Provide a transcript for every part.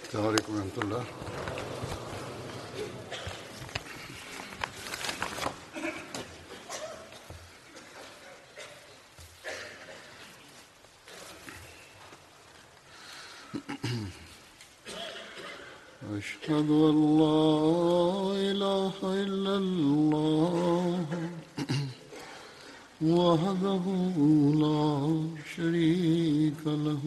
السلام عليكم ورحمة الله. أشهد أن لا إله إلا الله وحده لا شريك له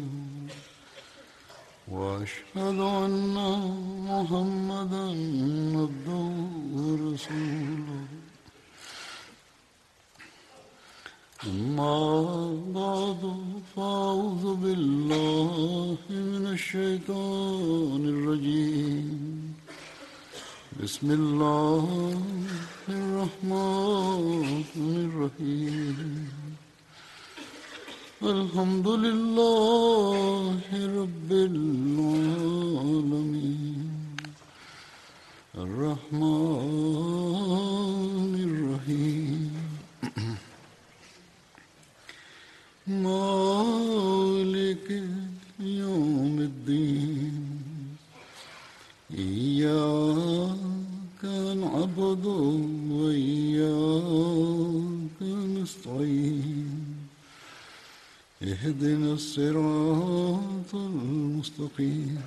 وأشهد أن محمدا عبده ورسوله. أما بعد فأعوذ بالله من الشيطان الرجيم. بسم الله الرحمن الرحيم. الحمد لله رب العالمين الرحمن الرحيم مالك يوم الدين. إياك نعبد وإياك نستعين. اهدنا الصراط المستقيم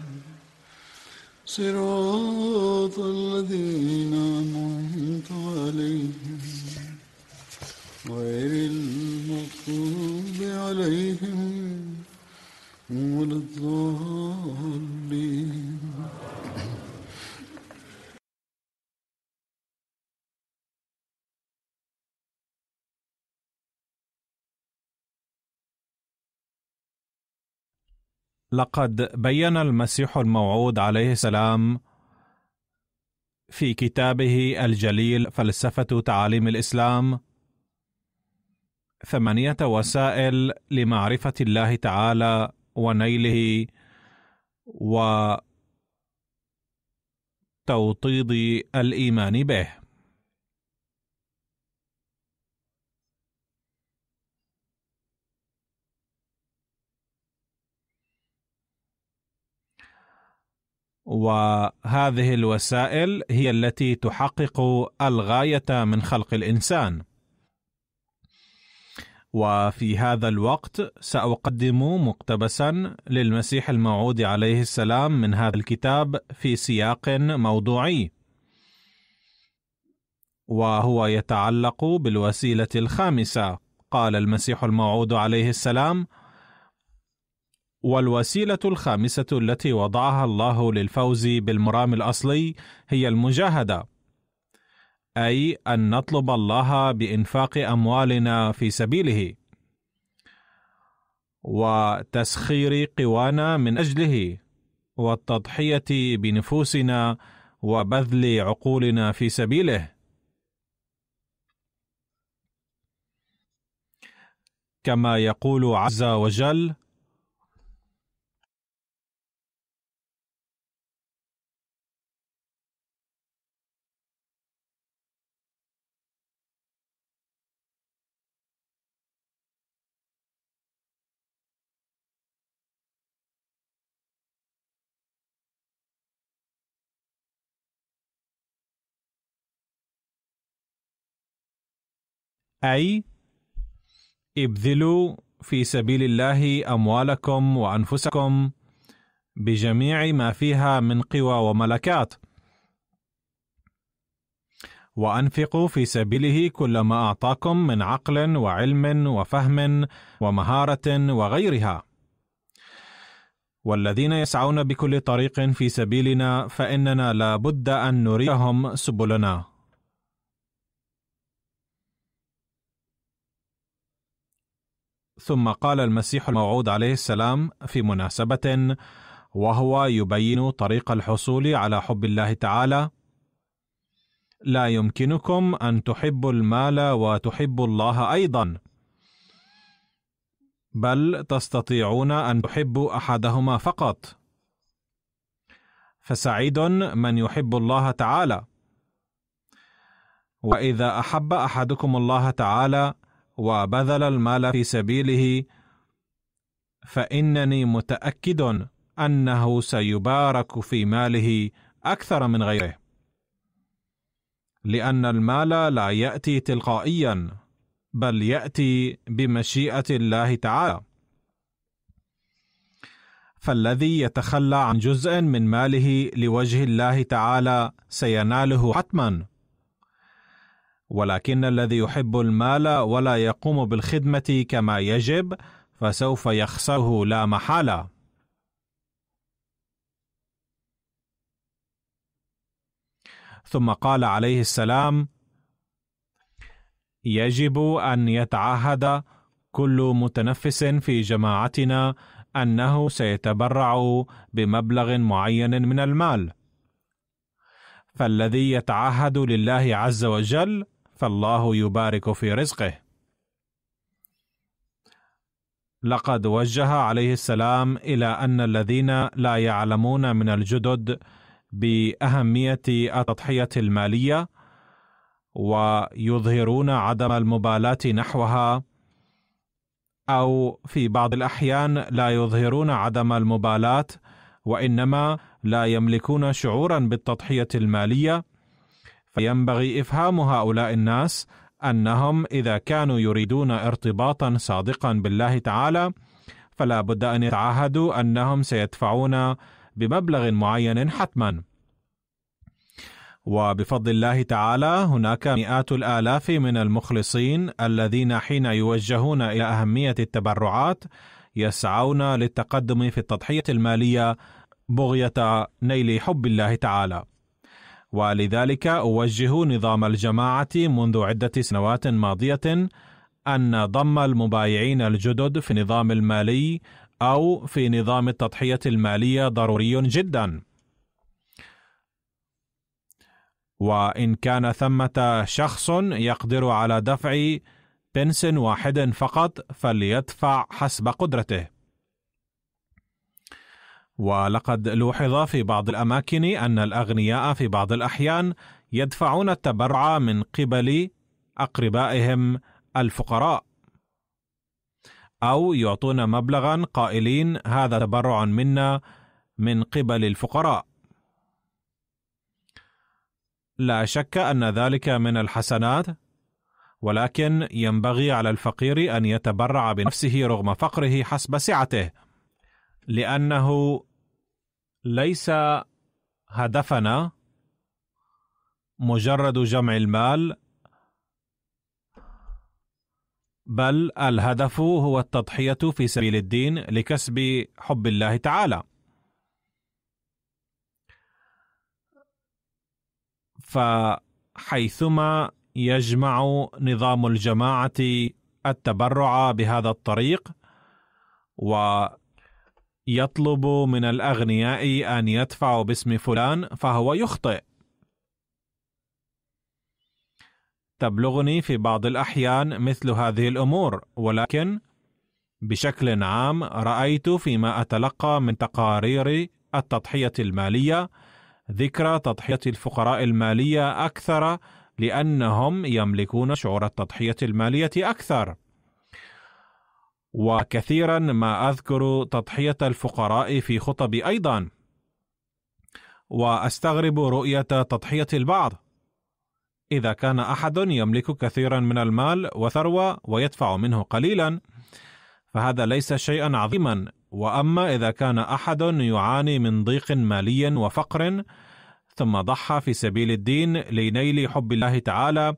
صراط الذين أنعمت عليهم غير المغضوب عليهم ولا الضالين. لقد بيّن المسيح الموعود عليه السلام في كتابه الجليل فلسفة تعاليم الإسلام 8 وسائل لمعرفة الله تعالى ونيله وتوطيد الإيمان به. وهذه الوسائل هي التي تحقق الغاية من خلق الإنسان. وفي هذا الوقت سأقدم مقتبسا للمسيح الموعود عليه السلام من هذا الكتاب في سياق موضوعي، وهو يتعلق بالوسيلة الخامسة. قال المسيح الموعود عليه السلام: والوسيلة الخامسة التي وضعها الله للفوز بالمرام الأصلي هي المجاهدة، أي أن نطلب الله بإنفاق أموالنا في سبيله وتسخير قوانا من أجله والتضحية بنفوسنا وبذل عقولنا في سبيله. كما يقول عز وجل: أي ابذلوا في سبيل الله أموالكم وأنفسكم بجميع ما فيها من قوى وملكات، وأنفقوا في سبيله كل ما أعطاكم من عقل وعلم وفهم ومهارة وغيرها. والذين يسعون بكل طريق في سبيلنا فإننا لا بد أن نريهم سبلنا. ثم قال المسيح الموعود عليه السلام في مناسبة وهو يبين طريق الحصول على حب الله تعالى: لا يمكنكم أن تحبوا المال وتحبوا الله أيضا، بل تستطيعون أن تحبوا أحدهما فقط. فسعيد من يحب الله تعالى. وإذا أحب أحدكم الله تعالى وبذل المال في سبيله فإنني متأكد أنه سيبارك في ماله أكثر من غيره، لأن المال لا يأتي تلقائيا، بل يأتي بمشيئة الله تعالى. فالذي يتخلى عن جزء من ماله لوجه الله تعالى سيناله حتما، ولكن الذي يحب المال ولا يقوم بالخدمة كما يجب فسوف يخسره لا محالة. ثم قال عليه السلام: يجب أن يتعهد كل متنفس في جماعتنا أنه سيتبرع بمبلغ معين من المال، فالذي يتعهد لله عز وجل فالله يبارك في رزقه. لقد وجه عليه السلام إلى أن الذين لا يعلمون من الجدد بأهمية التضحية المالية ويظهرون عدم المبالاة نحوها، أو في بعض الأحيان لا يظهرون عدم المبالاة وإنما لا يملكون شعورا بالتضحية المالية، فينبغي إفهام هؤلاء الناس أنهم إذا كانوا يريدون ارتباطا صادقا بالله تعالى فلا بد أن يتعهدوا أنهم سيدفعون بمبلغ معين حتما. وبفضل الله تعالى هناك مئات الآلاف من المخلصين الذين حين يوجهون إلى أهمية التبرعات يسعون للتقدم في التضحية المالية بغية نيل حب الله تعالى. ولذلك أوجه نظام الجماعة منذ عدة سنوات ماضية أن ضم المبايعين الجدد في النظام المالي أو في نظام التضحية المالية ضروري جدا. وإن كان ثمة شخص يقدر على دفع بنس واحد فقط فليدفع حسب قدرته. ولقد لوحظ في بعض الأماكن أن الأغنياء في بعض الأحيان يدفعون التبرع من قبل أقربائهم الفقراء، أو يعطون مبلغا قائلين هذا تبرع منا من قبل الفقراء. لا شك أن ذلك من الحسنات، ولكن ينبغي على الفقير أن يتبرع بنفسه رغم فقره حسب سعته، لأنه ليس هدفنا مجرد جمع المال، بل الهدف هو التضحية في سبيل الدين لكسب حب الله تعالى. فحيثما يجمع نظام الجماعة التبرع بهذا الطريق ويطلب من الأغنياء أن يدفعوا باسم فلان فهو يخطئ. تبلغني في بعض الأحيان مثل هذه الأمور، ولكن بشكل عام رأيت فيما أتلقى من تقارير التضحية المالية ذكر تضحية الفقراء المالية أكثر، لأنهم يملكون شعور التضحية المالية أكثر. وكثيرا ما أذكر تضحية الفقراء في خطبي أيضا، وأستغرب رؤية تضحية البعض. إذا كان أحد يملك كثيرا من المال وثروة ويدفع منه قليلا فهذا ليس شيئا عظيما، وأما إذا كان أحد يعاني من ضيق مالي وفقر ثم ضحى في سبيل الدين لنيل حب الله تعالى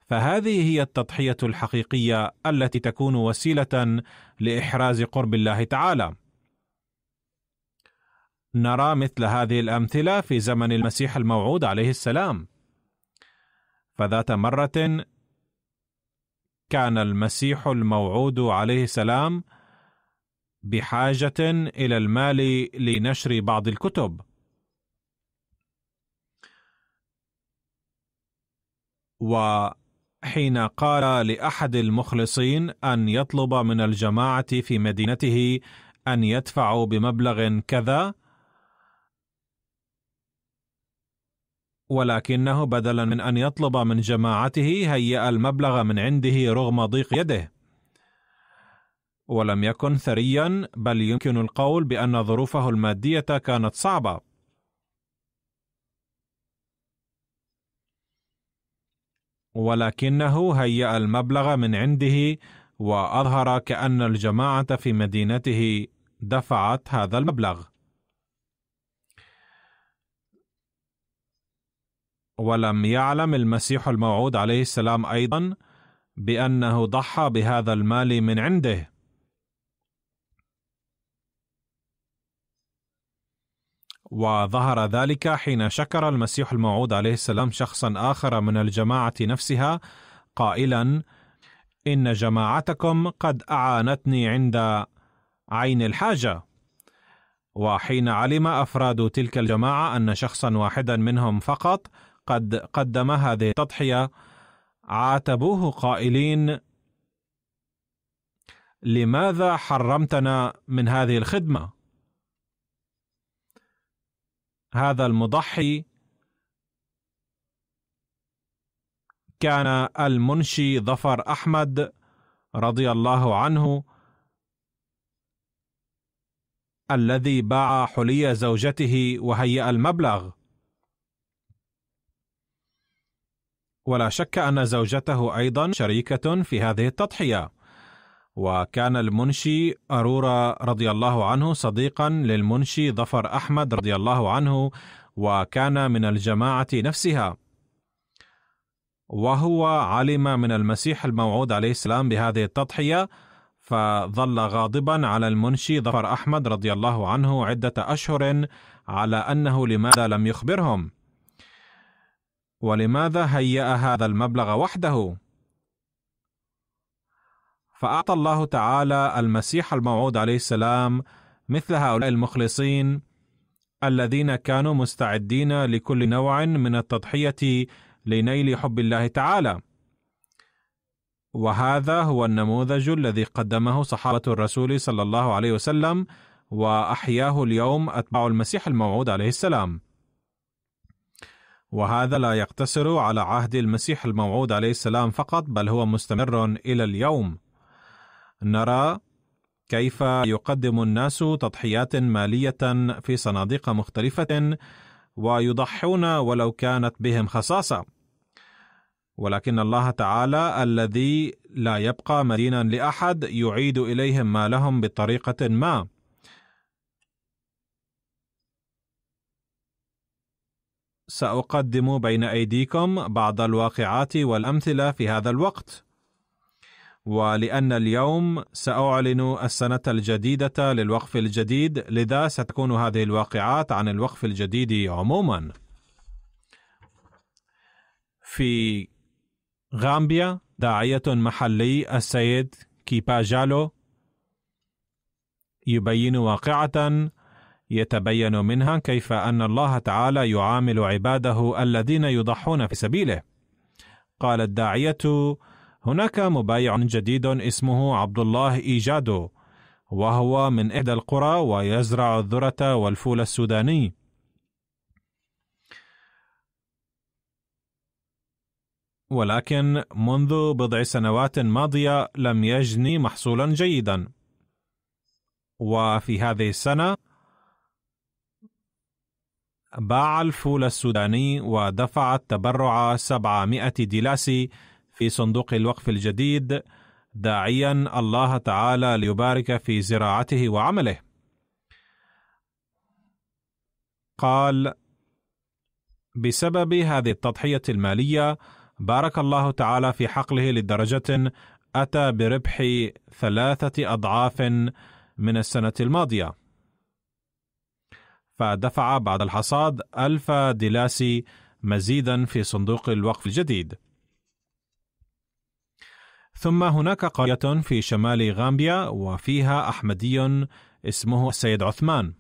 فهذه هي التضحية الحقيقية التي تكون وسيلة لإحراز قرب الله تعالى. نرى مثل هذه الأمثلة في زمن المسيح الموعود عليه السلام. فذات مرة كان المسيح الموعود عليه السلام بحاجة إلى المال لنشر بعض الكتب، وحين قال لأحد المخلصين أن يطلب من الجماعة في مدينته أن يدفعوا بمبلغ كذا، ولكنه بدلا من أن يطلب من جماعته هيأ المبلغ من عنده رغم ضيق يده. ولم يكن ثريا، بل يمكن القول بأن ظروفه المادية كانت صعبة. ولكنه هيأ المبلغ من عنده، وأظهر كأن الجماعة في مدينته دفعت هذا المبلغ. ولم يعلم المسيح الموعود عليه السلام أيضا بأنه ضحى بهذا المال من عنده. وظهر ذلك حين شكر المسيح الموعود عليه السلام شخصا آخر من الجماعة نفسها قائلا: إن جماعتكم قد أعانتني عند عين الحاجة. وحين علم أفراد تلك الجماعة أن شخصا واحدا منهم فقط قد قدم هذه التضحية، عاتبوه قائلين: لماذا حرمتنا من هذه الخدمة؟ هذا المضحي كان المنشي ظفر أحمد رضي الله عنه، الذي باع حلي زوجته وهيأ المبلغ. ولا شك أن زوجته أيضا شريكة في هذه التضحية. وكان المنشي أرورا رضي الله عنه صديقا للمنشي ظفر أحمد رضي الله عنه، وكان من الجماعة نفسها. وهو علم من المسيح الموعود عليه السلام بهذه التضحية، فظل غاضبا على المنشي ظفر أحمد رضي الله عنه عدة أشهر على أنه لماذا لم يخبرهم، ولماذا هيأ هذا المبلغ وحده. فأعطى الله تعالى المسيح الموعود عليه السلام مثل هؤلاء المخلصين الذين كانوا مستعدين لكل نوع من التضحية لنيل حب الله تعالى. وهذا هو النموذج الذي قدمه صحابة الرسول صلى الله عليه وسلم، وأحياه اليوم أتباع المسيح الموعود عليه السلام. وهذا لا يقتصر على عهد المسيح الموعود عليه السلام فقط، بل هو مستمر إلى اليوم. نرى كيف يقدم الناس تضحيات مالية في صناديق مختلفة، ويضحون ولو كانت بهم خصاصة. ولكن الله تعالى الذي لا يبقى مدينا لأحد يعيد إليهم مالهم بطريقة ما. سأقدم بين أيديكم بعض الواقعات والأمثلة في هذا الوقت، ولأن اليوم سأعلن السنة الجديدة للوقف الجديد، لذا ستكون هذه الواقعات عن الوقف الجديد عموما. في غامبيا داعية محلي السيد كيبا جالو يبين واقعة يتبين منها كيف أن الله تعالى يعامل عباده الذين يضحون في سبيله. قال الداعية: هناك مبايع جديد اسمه عبد الله إيجادو، وهو من إحدى القرى ويزرع الذرة والفول السوداني. ولكن منذ بضع سنوات ماضية لم يجني محصولا جيدا، وفي هذه السنة باع الفول السوداني ودفع التبرع 700 ديلاسي في صندوق الوقف الجديد، داعيا الله تعالى ليبارك في زراعته وعمله. قال: بسبب هذه التضحية المالية بارك الله تعالى في حقله لدرجة أتى بربح 3 أضعاف من السنة الماضية، فدفع بعد الحصاد 1000 ديلاسي مزيدا في صندوق الوقف الجديد. ثم هناك قرية في شمال غامبيا وفيها أحمدي اسمه السيد عثمان.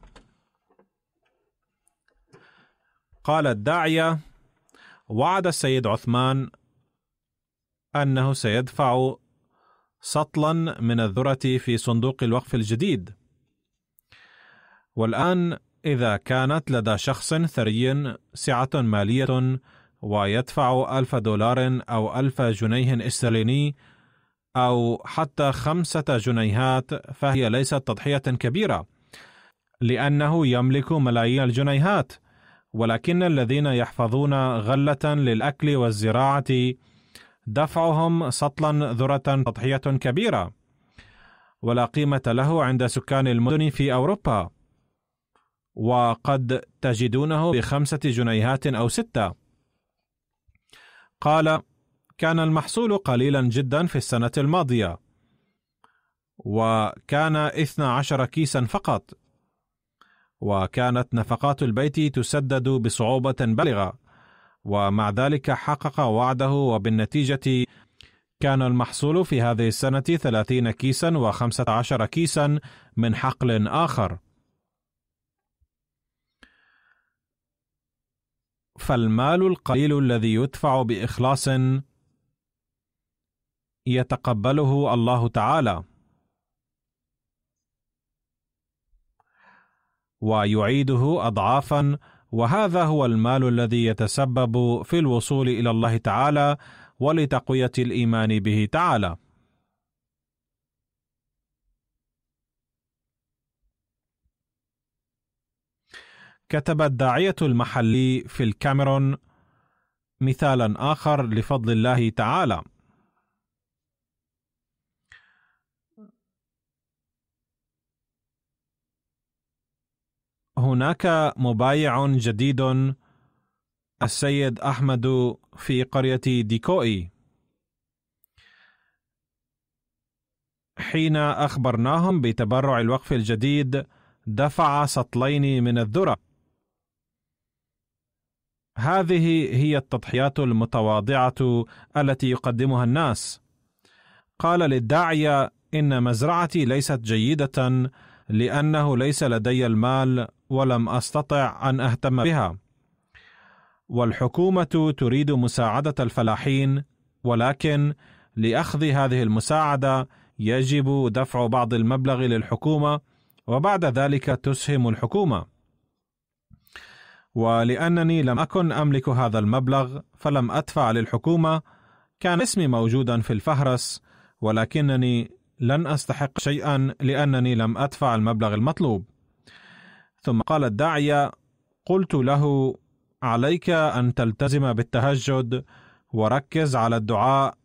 قال الداعية: وعد السيد عثمان أنه سيدفع سطلا من الذرة في صندوق الوقف الجديد. والآن إذا كانت لدى شخص ثري سعة مالية ويدفع $1000 أو 1000 جنيه استرليني، أو حتى 5 جنيهات فهي ليست تضحية كبيرة، لأنه يملك ملايين الجنيهات، ولكن الذين يحفظون غلة للأكل والزراعة دفعهم سطلا ذرة تضحية كبيرة، ولا قيمة له عند سكان المدن في أوروبا، وقد تجدونه ب5 جنيهات أو 6. قال: كان المحصول قليلا جدا في السنة الماضية، وكان 12 كيسا فقط، وكانت نفقات البيت تسدد بصعوبة بالغة، ومع ذلك حقق وعده، وبالنتيجة كان المحصول في هذه السنة 30 كيسا و15 كيسا من حقل آخر. فالمال القليل الذي يدفع بإخلاص يتقبله الله تعالى ويعيده أضعافا، وهذا هو المال الذي يتسبب في الوصول إلى الله تعالى ولتقوية الإيمان به تعالى. كتب الداعية المحلي في الكاميرون مثالا آخر لفضل الله تعالى: هناك مبايع جديد، السيد أحمد، في قرية ديكوئي. حين أخبرناهم بتبرع الوقف الجديد دفع سطلين من الذرة. هذه هي التضحيات المتواضعة التي يقدمها الناس. قال للداعية: إن مزرعتي ليست جيدة لأنه ليس لدي المال ولم أستطع أن أهتم بها، والحكومة تريد مساعدة الفلاحين، ولكن لأخذ هذه المساعدة يجب دفع بعض المبلغ للحكومة، وبعد ذلك تسهم الحكومة. ولأنني لم أكن أملك هذا المبلغ فلم أدفع للحكومة. كان اسمي موجودا في الفهرس، ولكنني لن أستحق شيئا لأنني لم أدفع المبلغ المطلوب. ثم قال الداعية: قلت له: عليك أن تلتزم بالتهجد وركز على الدعاء،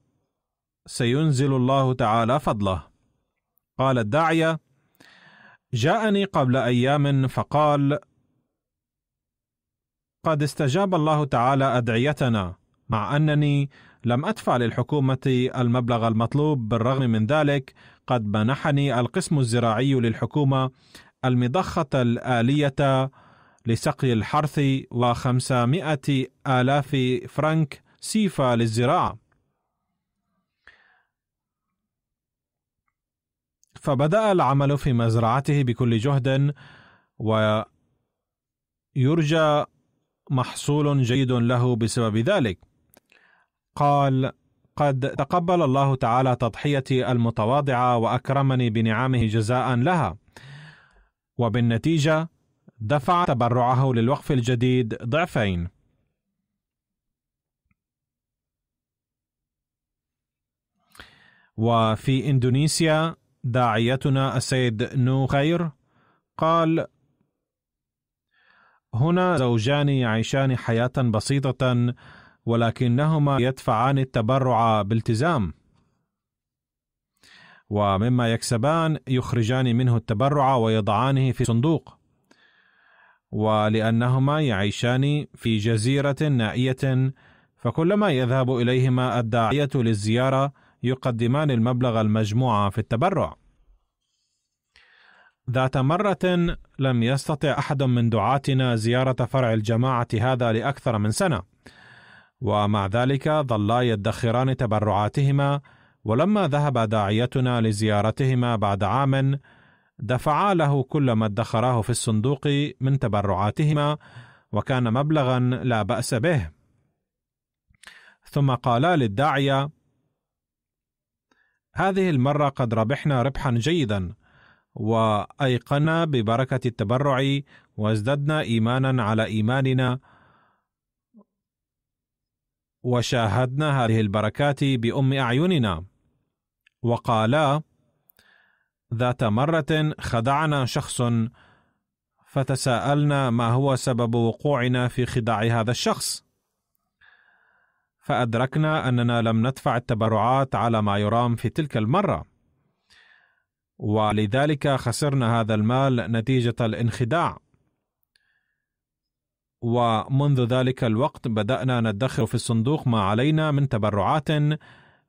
سينزل الله تعالى فضله. قال الداعية: جاءني قبل أيام فقال: قد استجاب الله تعالى أدعيتنا، مع أنني لم أدفع للحكومة المبلغ المطلوب. بالرغم من ذلك قد منحني القسم الزراعي للحكومة المضخة الآلية لسقي الحرث 500,000 فرنك سيفا للزراعة. فبدأ العمل في مزرعته بكل جهد، ويرجى محصول جيد له بسبب ذلك. قال: قد تقبل الله تعالى تضحيتي المتواضعة وأكرمني بنعمه جزاء لها، وبالنتيجة دفع تبرعه للوقف الجديد ضعفين. وفي إندونيسيا داعيتنا السيد نو خير قال: هنا زوجان يعيشان حياة بسيطة، ولكنهما يدفعان التبرع بالتزام، ومما يكسبان يخرجان منه التبرع ويضعانه في صندوق. ولأنهما يعيشان في جزيرة نائية، فكلما يذهب إليهما الداعية للزيارة يقدمان المبلغ المجموع في التبرع. ذات مرة لم يستطع أحد من دعاتنا زيارة فرع الجماعة هذا لأكثر من سنة، ومع ذلك ظلا يدخران تبرعاتهما، ولما ذهب داعيتنا لزيارتهما بعد عام دفعا له كل ما ادخراه في الصندوق من تبرعاتهما، وكان مبلغا لا بأس به. ثم قالا للداعية: هذه المرة قد ربحنا ربحا جيدا، وأيقنا ببركة التبرع، وازددنا إيمانا على إيماننا، وشاهدنا هذه البركات بأم أعيننا. وقالا: ذات مرة خدعنا شخص، فتساءلنا ما هو سبب وقوعنا في خداع هذا الشخص، فأدركنا أننا لم ندفع التبرعات على ما يرام في تلك المرة، ولذلك خسرنا هذا المال نتيجة الانخداع. ومنذ ذلك الوقت بدأنا ندخر في الصندوق ما علينا من تبرعات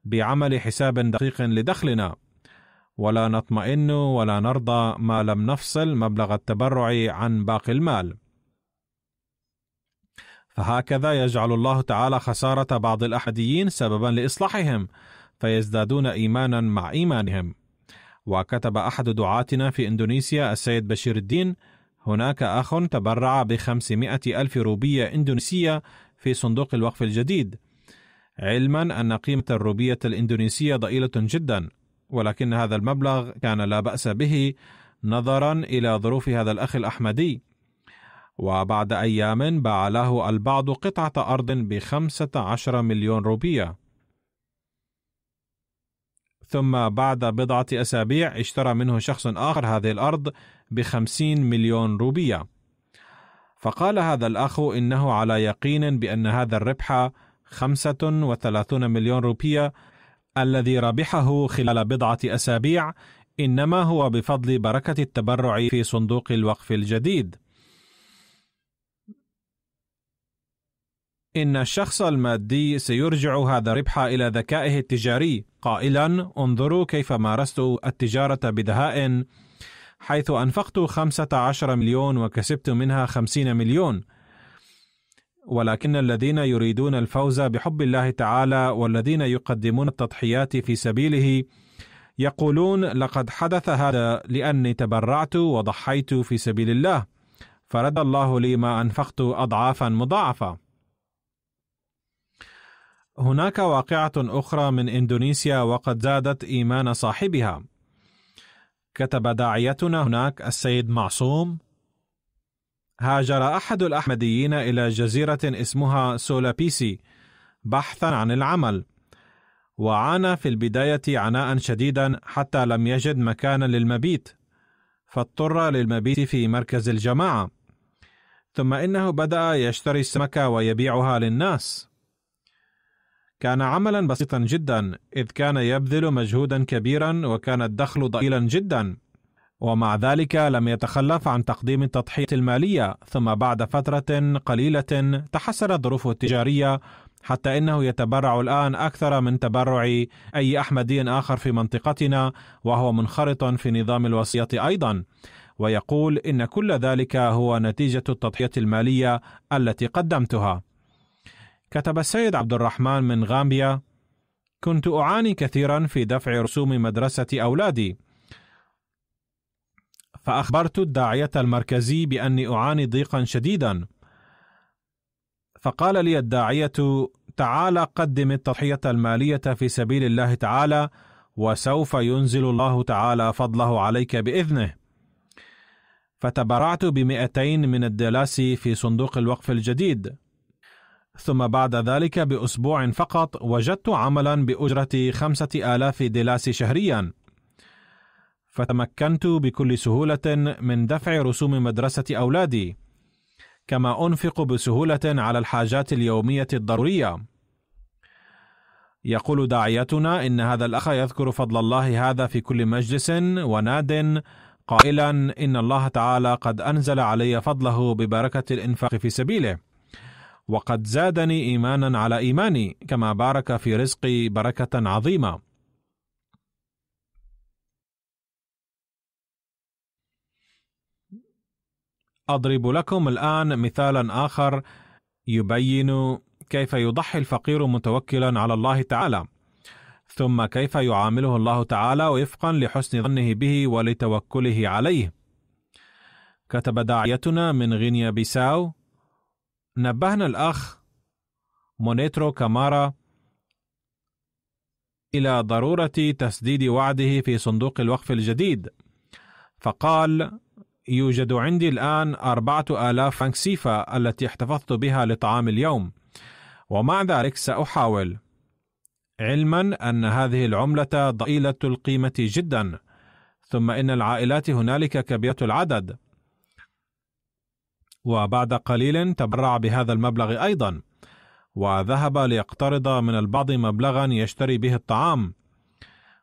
بعمل حساب دقيق لدخلنا، ولا نطمئن ولا نرضى ما لم نفصل مبلغ التبرع عن باقي المال. فهكذا يجعل الله تعالى خسارة بعض الأحديين سببا لإصلاحهم، فيزدادون إيمانا مع إيمانهم. وكتب أحد دعاتنا في إندونيسيا السيد بشير الدين: هناك أخ تبرع ب500,000 روبية إندونيسية في صندوق الوقف الجديد، علما أن قيمة الروبية الإندونيسية ضئيلة جدا، ولكن هذا المبلغ كان لا بأس به نظرا إلى ظروف هذا الأخ الأحمدي. وبعد أيام باع له البعض قطعة أرض ب15 مليون روبية، ثم بعد بضعة أسابيع اشترى منه شخص آخر هذه الأرض ب50 مليون روبية. فقال هذا الأخ إنه على يقين بأن هذا الربح 35 مليون روبية الذي ربحه خلال بضعة أسابيع إنما هو بفضل بركة التبرع في صندوق الوقف الجديد. إن الشخص المادي سيرجع هذا الربح إلى ذكائه التجاري قائلا: انظروا كيف مارست التجارة بدهاء، حيث أنفقت 15 مليون وكسبت منها 50 مليون. ولكن الذين يريدون الفوز بحب الله تعالى والذين يقدمون التضحيات في سبيله يقولون: لقد حدث هذا لأني تبرعت وضحيت في سبيل الله، فرد الله لي ما أنفقت أضعافا مضاعفة. هناك واقعة أخرى من إندونيسيا وقد زادت إيمان صاحبها. كتب داعيتنا هناك السيد معصوم: هاجر أحد الأحمديين إلى جزيرة اسمها سولابيسي بحثا عن العمل، وعانى في البداية عناء شديدا حتى لم يجد مكانا للمبيت، فاضطر للمبيت في مركز الجماعة. ثم إنه بدأ يشتري السمكة ويبيعها للناس. كان عملا بسيطا جدا، إذ كان يبذل مجهودا كبيرا وكان الدخل ضئيلا جدا، ومع ذلك لم يتخلف عن تقديم التضحية المالية. ثم بعد فترة قليلة تحسنت ظروفه التجارية حتى إنه يتبرع الآن أكثر من تبرع أي أحمدي آخر في منطقتنا، وهو منخرط في نظام الوصية أيضا، ويقول إن كل ذلك هو نتيجة التضحية المالية التي قدمتها. كتب السيد عبد الرحمن من غامبيا: كنت أعاني كثيرا في دفع رسوم مدرسة أولادي، فأخبرت الداعية المركزي بأني أعاني ضيقا شديدا، فقال لي الداعية: تعال قدم التضحية المالية في سبيل الله تعالى، وسوف ينزل الله تعالى فضله عليك بإذنه. فتبرعت ب200 من الدلاس في صندوق الوقف الجديد، ثم بعد ذلك بأسبوع فقط وجدت عملا بأجرة 5000 دلاس شهريا، فتمكنت بكل سهولة من دفع رسوم مدرسة أولادي، كما أنفق بسهولة على الحاجات اليومية الضرورية. يقول داعيتنا إن هذا الأخ يذكر فضل الله هذا في كل مجلس وناد، قائلا: إن الله تعالى قد أنزل علي فضله ببركة الإنفاق في سبيله، وقد زادني إيمانا على إيماني، كما بارك في رزقي بركة عظيمة. أضرب لكم الآن مثالا آخر يبين كيف يضحي الفقير متوكلا على الله تعالى، ثم كيف يعامله الله تعالى وفقا لحسن ظنه به ولتوكله عليه. كتب داعيتنا من غينيا بيساو: نبهنا الأخ مونيترو كامارا إلى ضرورة تسديد وعده في صندوق الوقف الجديد، فقال: يوجد عندي الآن 4000 فرنك سيفا التي احتفظت بها لطعام اليوم، ومع ذلك سأحاول. علما أن هذه العملة ضئيلة القيمة جدا، ثم إن العائلات هنالك كبيرة العدد. وبعد قليل تبرع بهذا المبلغ أيضا، وذهب ليقترض من البعض مبلغا يشتري به الطعام.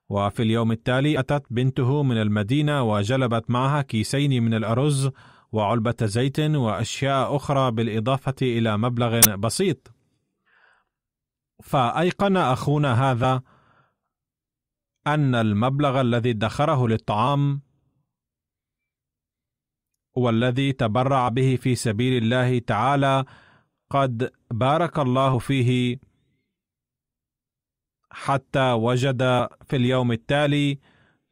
وفي اليوم التالي أتت بنته من المدينة وجلبت معها كيسين من الأرز وعلبة زيت وأشياء أخرى بالإضافة إلى مبلغ بسيط. فأيقن أخونا هذا أن المبلغ الذي ادخره للطعام والذي تبرع به في سبيل الله تعالى قد بارك الله فيه، حتى وجد في اليوم التالي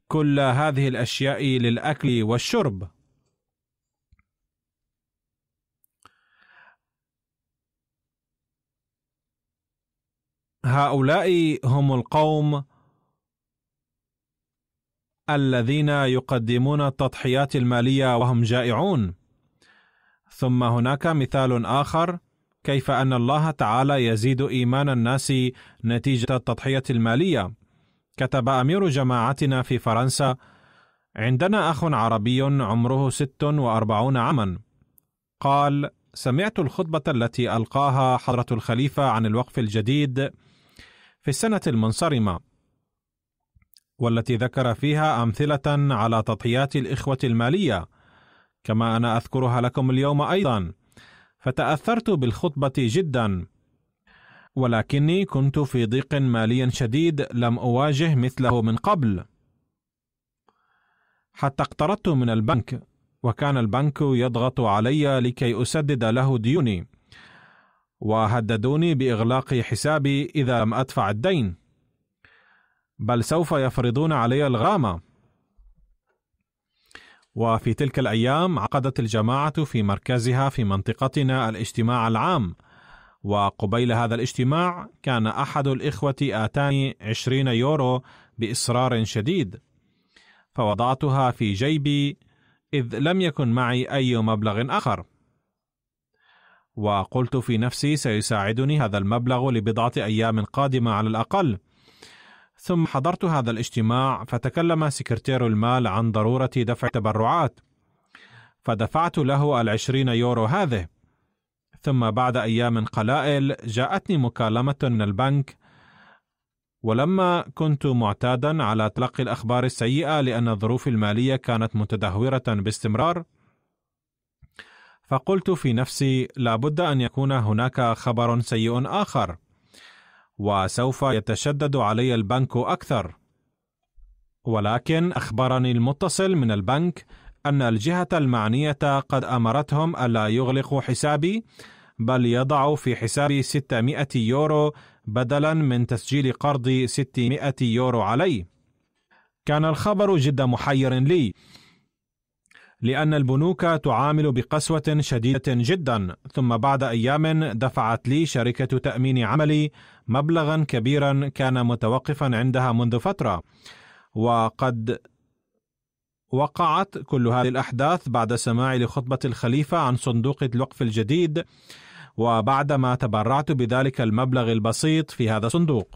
كل هذه الأشياء للأكل والشرب. هؤلاء هم القوم الذين يقدمون التضحيات المالية وهم جائعون. ثم هناك مثال آخر كيف أن الله تعالى يزيد إيمان الناس نتيجة التضحية المالية. كتب أمير جماعتنا في فرنسا: عندنا أخ عربي عمره 46 عاما. قال: سمعت الخطبة التي ألقاها حضرة الخليفة عن الوقف الجديد في السنة المنصرمة، والتي ذكر فيها أمثلة على تضحيات الإخوة المالية، كما أنا أذكرها لكم اليوم أيضا. فتأثرت بالخطبة جدا، ولكني كنت في ضيق مالي شديد لم أواجه مثله من قبل، حتى اقترضت من البنك، وكان البنك يضغط علي لكي أسدد له ديوني، وهددوني بإغلاق حسابي إذا لم أدفع الدين، بل سوف يفرضون علي الغرامة. وفي تلك الأيام عقدت الجماعة في مركزها في منطقتنا الاجتماع العام، وقبيل هذا الاجتماع كان أحد الإخوة آتاني 20 يورو بإصرار شديد، فوضعتها في جيبي إذ لم يكن معي أي مبلغ آخر، وقلت في نفسي سيساعدني هذا المبلغ لبضعة أيام قادمة على الأقل. ثم حضرت هذا الاجتماع، فتكلم سكرتير المال عن ضرورة دفع تبرعات، فدفعت له 20 يورو هذه. ثم بعد أيام قلائل جاءتني مكالمة من البنك، ولما كنت معتادا على تلقي الأخبار السيئة لأن الظروف المالية كانت متدهورة باستمرار، فقلت في نفسي لابد أن يكون هناك خبر سيء آخر، وسوف يتشدد علي البنك أكثر. ولكن أخبرني المتصل من البنك أن الجهة المعنية قد أمرتهم ألا يغلقوا حسابي، بل يضعوا في حسابي 600 يورو بدلا من تسجيل قرض 600 يورو علي. كان الخبر جدا محير لي، لأن البنوك تعامل بقسوة شديدة جدا. ثم بعد أيام دفعت لي شركة تأمين عملي مبلغا كبيرا كان متوقفا عندها منذ فترة، وقد وقعت كل هذه الأحداث بعد سماعي لخطبة الخليفة عن صندوق الوقف الجديد، وبعدما تبرعت بذلك المبلغ البسيط في هذا الصندوق.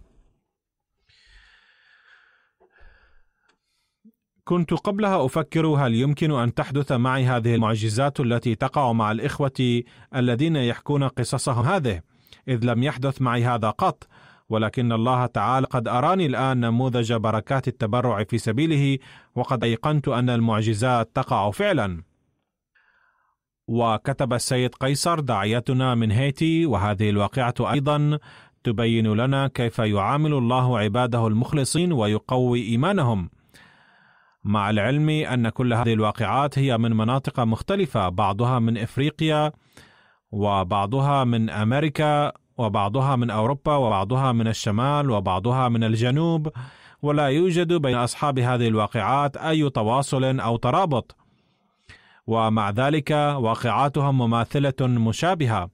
كنت قبلها أفكر هل يمكن أن تحدث معي هذه المعجزات التي تقع مع الإخوة الذين يحكون قصصهم هذه، إذ لم يحدث معي هذا قط. ولكن الله تعالى قد أراني الآن نموذج بركات التبرع في سبيله، وقد أيقنت أن المعجزات تقع فعلا. وكتب السيد قيصر داعيتنا من هايتي، وهذه الواقعة أيضا تبين لنا كيف يعامل الله عباده المخلصين ويقوي إيمانهم، مع العلم أن كل هذه الواقعات هي من مناطق مختلفة، بعضها من إفريقيا، وبعضها من أمريكا، وبعضها من أوروبا، وبعضها من الشمال، وبعضها من الجنوب، ولا يوجد بين أصحاب هذه الواقعات أي تواصل أو ترابط، ومع ذلك واقعاتهم مماثلة مشابهة.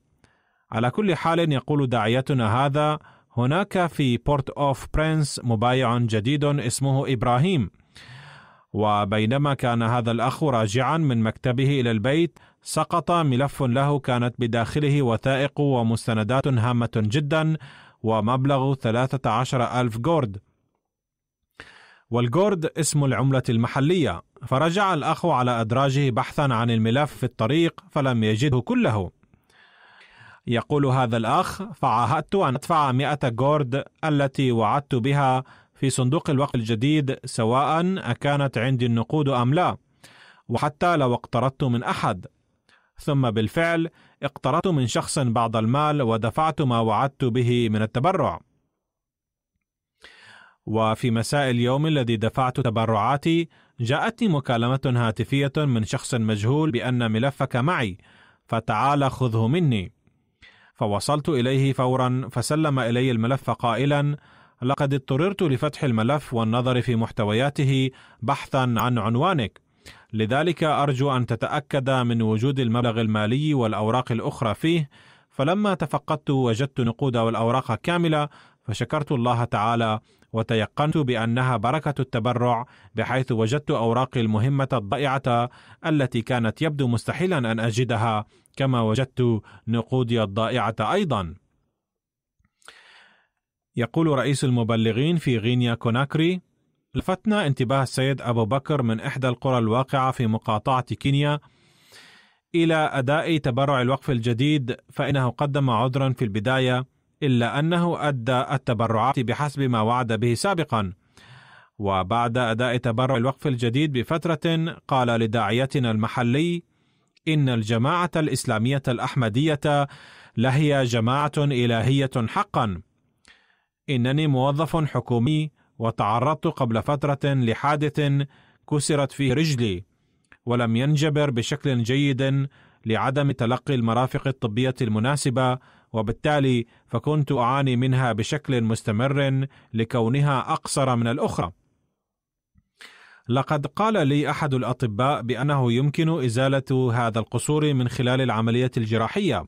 على كل حال، يقول داعيتنا هذا: هناك في بورت أوف برنس مبايع جديد اسمه إبراهيم، وبينما كان هذا الأخ راجعا من مكتبه إلى البيت سقط ملف له كانت بداخله وثائق ومستندات هامة جدا، ومبلغ 13,000 جورد، والجورد اسم العملة المحلية. فرجع الأخ على أدراجه بحثا عن الملف في الطريق فلم يجده كله. يقول هذا الأخ: فعاهدت أن أدفع 100 جورد التي وعدت بها في صندوق الوقف الجديد، سواء أكانت عندي النقود أم لا، وحتى لو اقترضت من أحد. ثم بالفعل اقترضت من شخص بعض المال ودفعت ما وعدت به من التبرع. وفي مساء اليوم الذي دفعت تبرعاتي جاءتني مكالمة هاتفية من شخص مجهول بأن ملفك معي، فتعال خذه مني. فوصلت إليه فورا، فسلم إلي الملف قائلا: لقد اضطررت لفتح الملف والنظر في محتوياته بحثا عن عنوانك، لذلك أرجو أن تتأكد من وجود المبلغ المالي والأوراق الأخرى فيه. فلما تفقدت وجدت نقود والأوراق كاملة، فشكرت الله تعالى وتيقنت بأنها بركة التبرع، بحيث وجدت أوراقي المهمة الضائعة التي كانت يبدو مستحيلا أن أجدها، كما وجدت نقودي الضائعة أيضا. يقول رئيس المبلغين في غينيا كوناكري: لفتنا انتباه السيد أبو بكر من إحدى القرى الواقعة في مقاطعة كينيا إلى أداء تبرع الوقف الجديد، فإنه قدم عذرا في البداية، إلا أنه أدى التبرعات بحسب ما وعد به سابقا. وبعد أداء تبرع الوقف الجديد بفترة قال لداعيتنا المحلي: إن الجماعة الإسلامية الأحمدية لهي جماعة إلهية حقا. إنني موظف حكومي، وتعرضت قبل فترة لحادث كسرت فيه رجلي، ولم ينجبر بشكل جيد لعدم تلقي المرافق الطبية المناسبة، وبالتالي فكنت أعاني منها بشكل مستمر لكونها أقصر من الأخرى. لقد قال لي أحد الأطباء بأنه يمكن إزالة هذا القصور من خلال العملية الجراحية،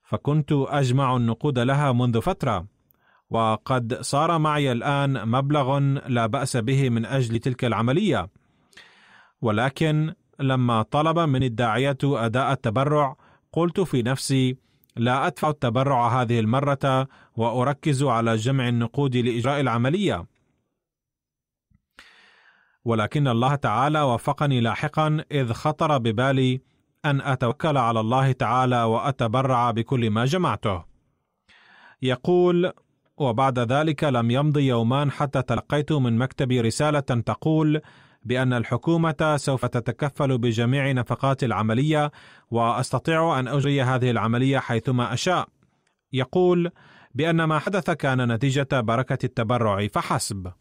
فكنت أجمع النقود لها منذ فترة، وقد صار معي الآن مبلغ لا بأس به من أجل تلك العملية. ولكن لما طلب من الداعية أداء التبرع، قلت في نفسي: لا أدفع التبرع هذه المرة، وأركز على جمع النقود لإجراء العملية. ولكن الله تعالى وفقني لاحقا، إذ خطر ببالي أن أتوكل على الله تعالى وأتبرع بكل ما جمعته. يقول: وبعد ذلك لم يمضي يومان حتى تلقيت من مكتبي رسالة تقول بأن الحكومة سوف تتكفل بجميع نفقات العملية، وأستطيع أن أجري هذه العملية حيثما أشاء. يقول بأن ما حدث كان نتيجة بركة التبرع فحسب.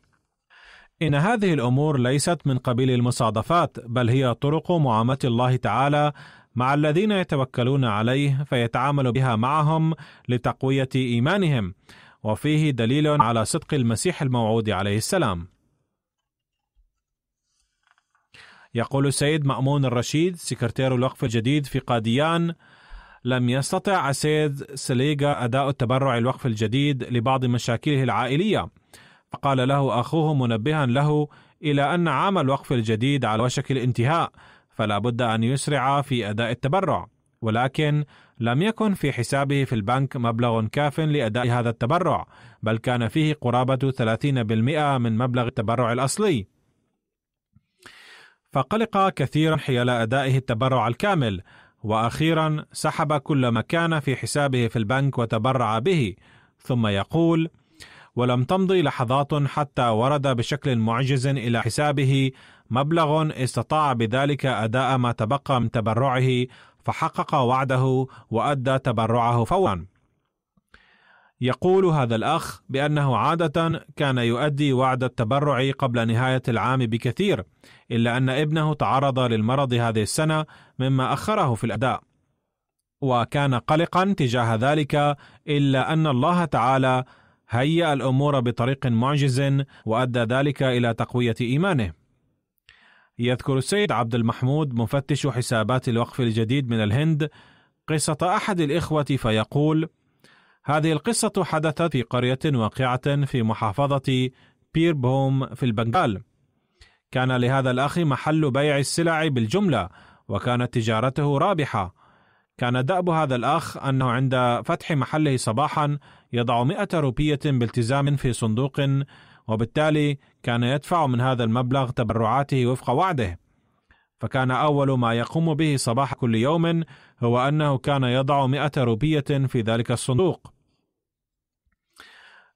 إن هذه الأمور ليست من قبيل المصادفات، بل هي طرق معاملة الله تعالى مع الذين يتوكلون عليه، فيتعامل بها معهم لتقوية إيمانهم، وفيه دليل على صدق المسيح الموعود عليه السلام. يقول السيد مأمون الرشيد سكرتير الوقف الجديد في قاديان: لم يستطع السيد سليغا أداء التبرع الوقف الجديد لبعض مشاكله العائلية، فقال له أخوه منبها له إلى أن عام الوقف الجديد على وشك الانتهاء، فلا بد أن يسرع في أداء التبرع، ولكن لم يكن في حسابه في البنك مبلغ كاف لأداء هذا التبرع، بل كان فيه قرابة 30% من مبلغ التبرع الأصلي. فقلق كثيرا حيال أدائه التبرع الكامل، وأخيرا سحب كل ما كان في حسابه في البنك وتبرع به. ثم يقول: ولم تمضي لحظات حتى ورد بشكل معجز إلى حسابه مبلغ استطاع بذلك أداء ما تبقى من تبرعه، فحقق وعده وأدى تبرعه فورا. يقول هذا الأخ بأنه عادة كان يؤدي وعد التبرع قبل نهاية العام بكثير، إلا أن ابنه تعرض للمرض هذه السنة مما أخره في الأداء، وكان قلقا تجاه ذلك، إلا أن الله تعالى هيأ الأمور بطريق معجز وأدى ذلك إلى تقوية إيمانه. يذكر السيد عبد المحمود مفتش حسابات الوقف الجديد من الهند قصة أحد الإخوة، فيقول: هذه القصة حدثت في قرية واقعة في محافظة بيربوم في البنغال. كان لهذا الأخ محل بيع السلع بالجملة، وكانت تجارته رابحة. كان دأب هذا الأخ أنه عند فتح محله صباحا يضع 100 روبية بالتزام في صندوق، وبالتالي كان يدفع من هذا المبلغ تبرعاته وفق وعده. فكان أول ما يقوم به صباح كل يوم هو أنه كان يضع 100 روبية في ذلك الصندوق.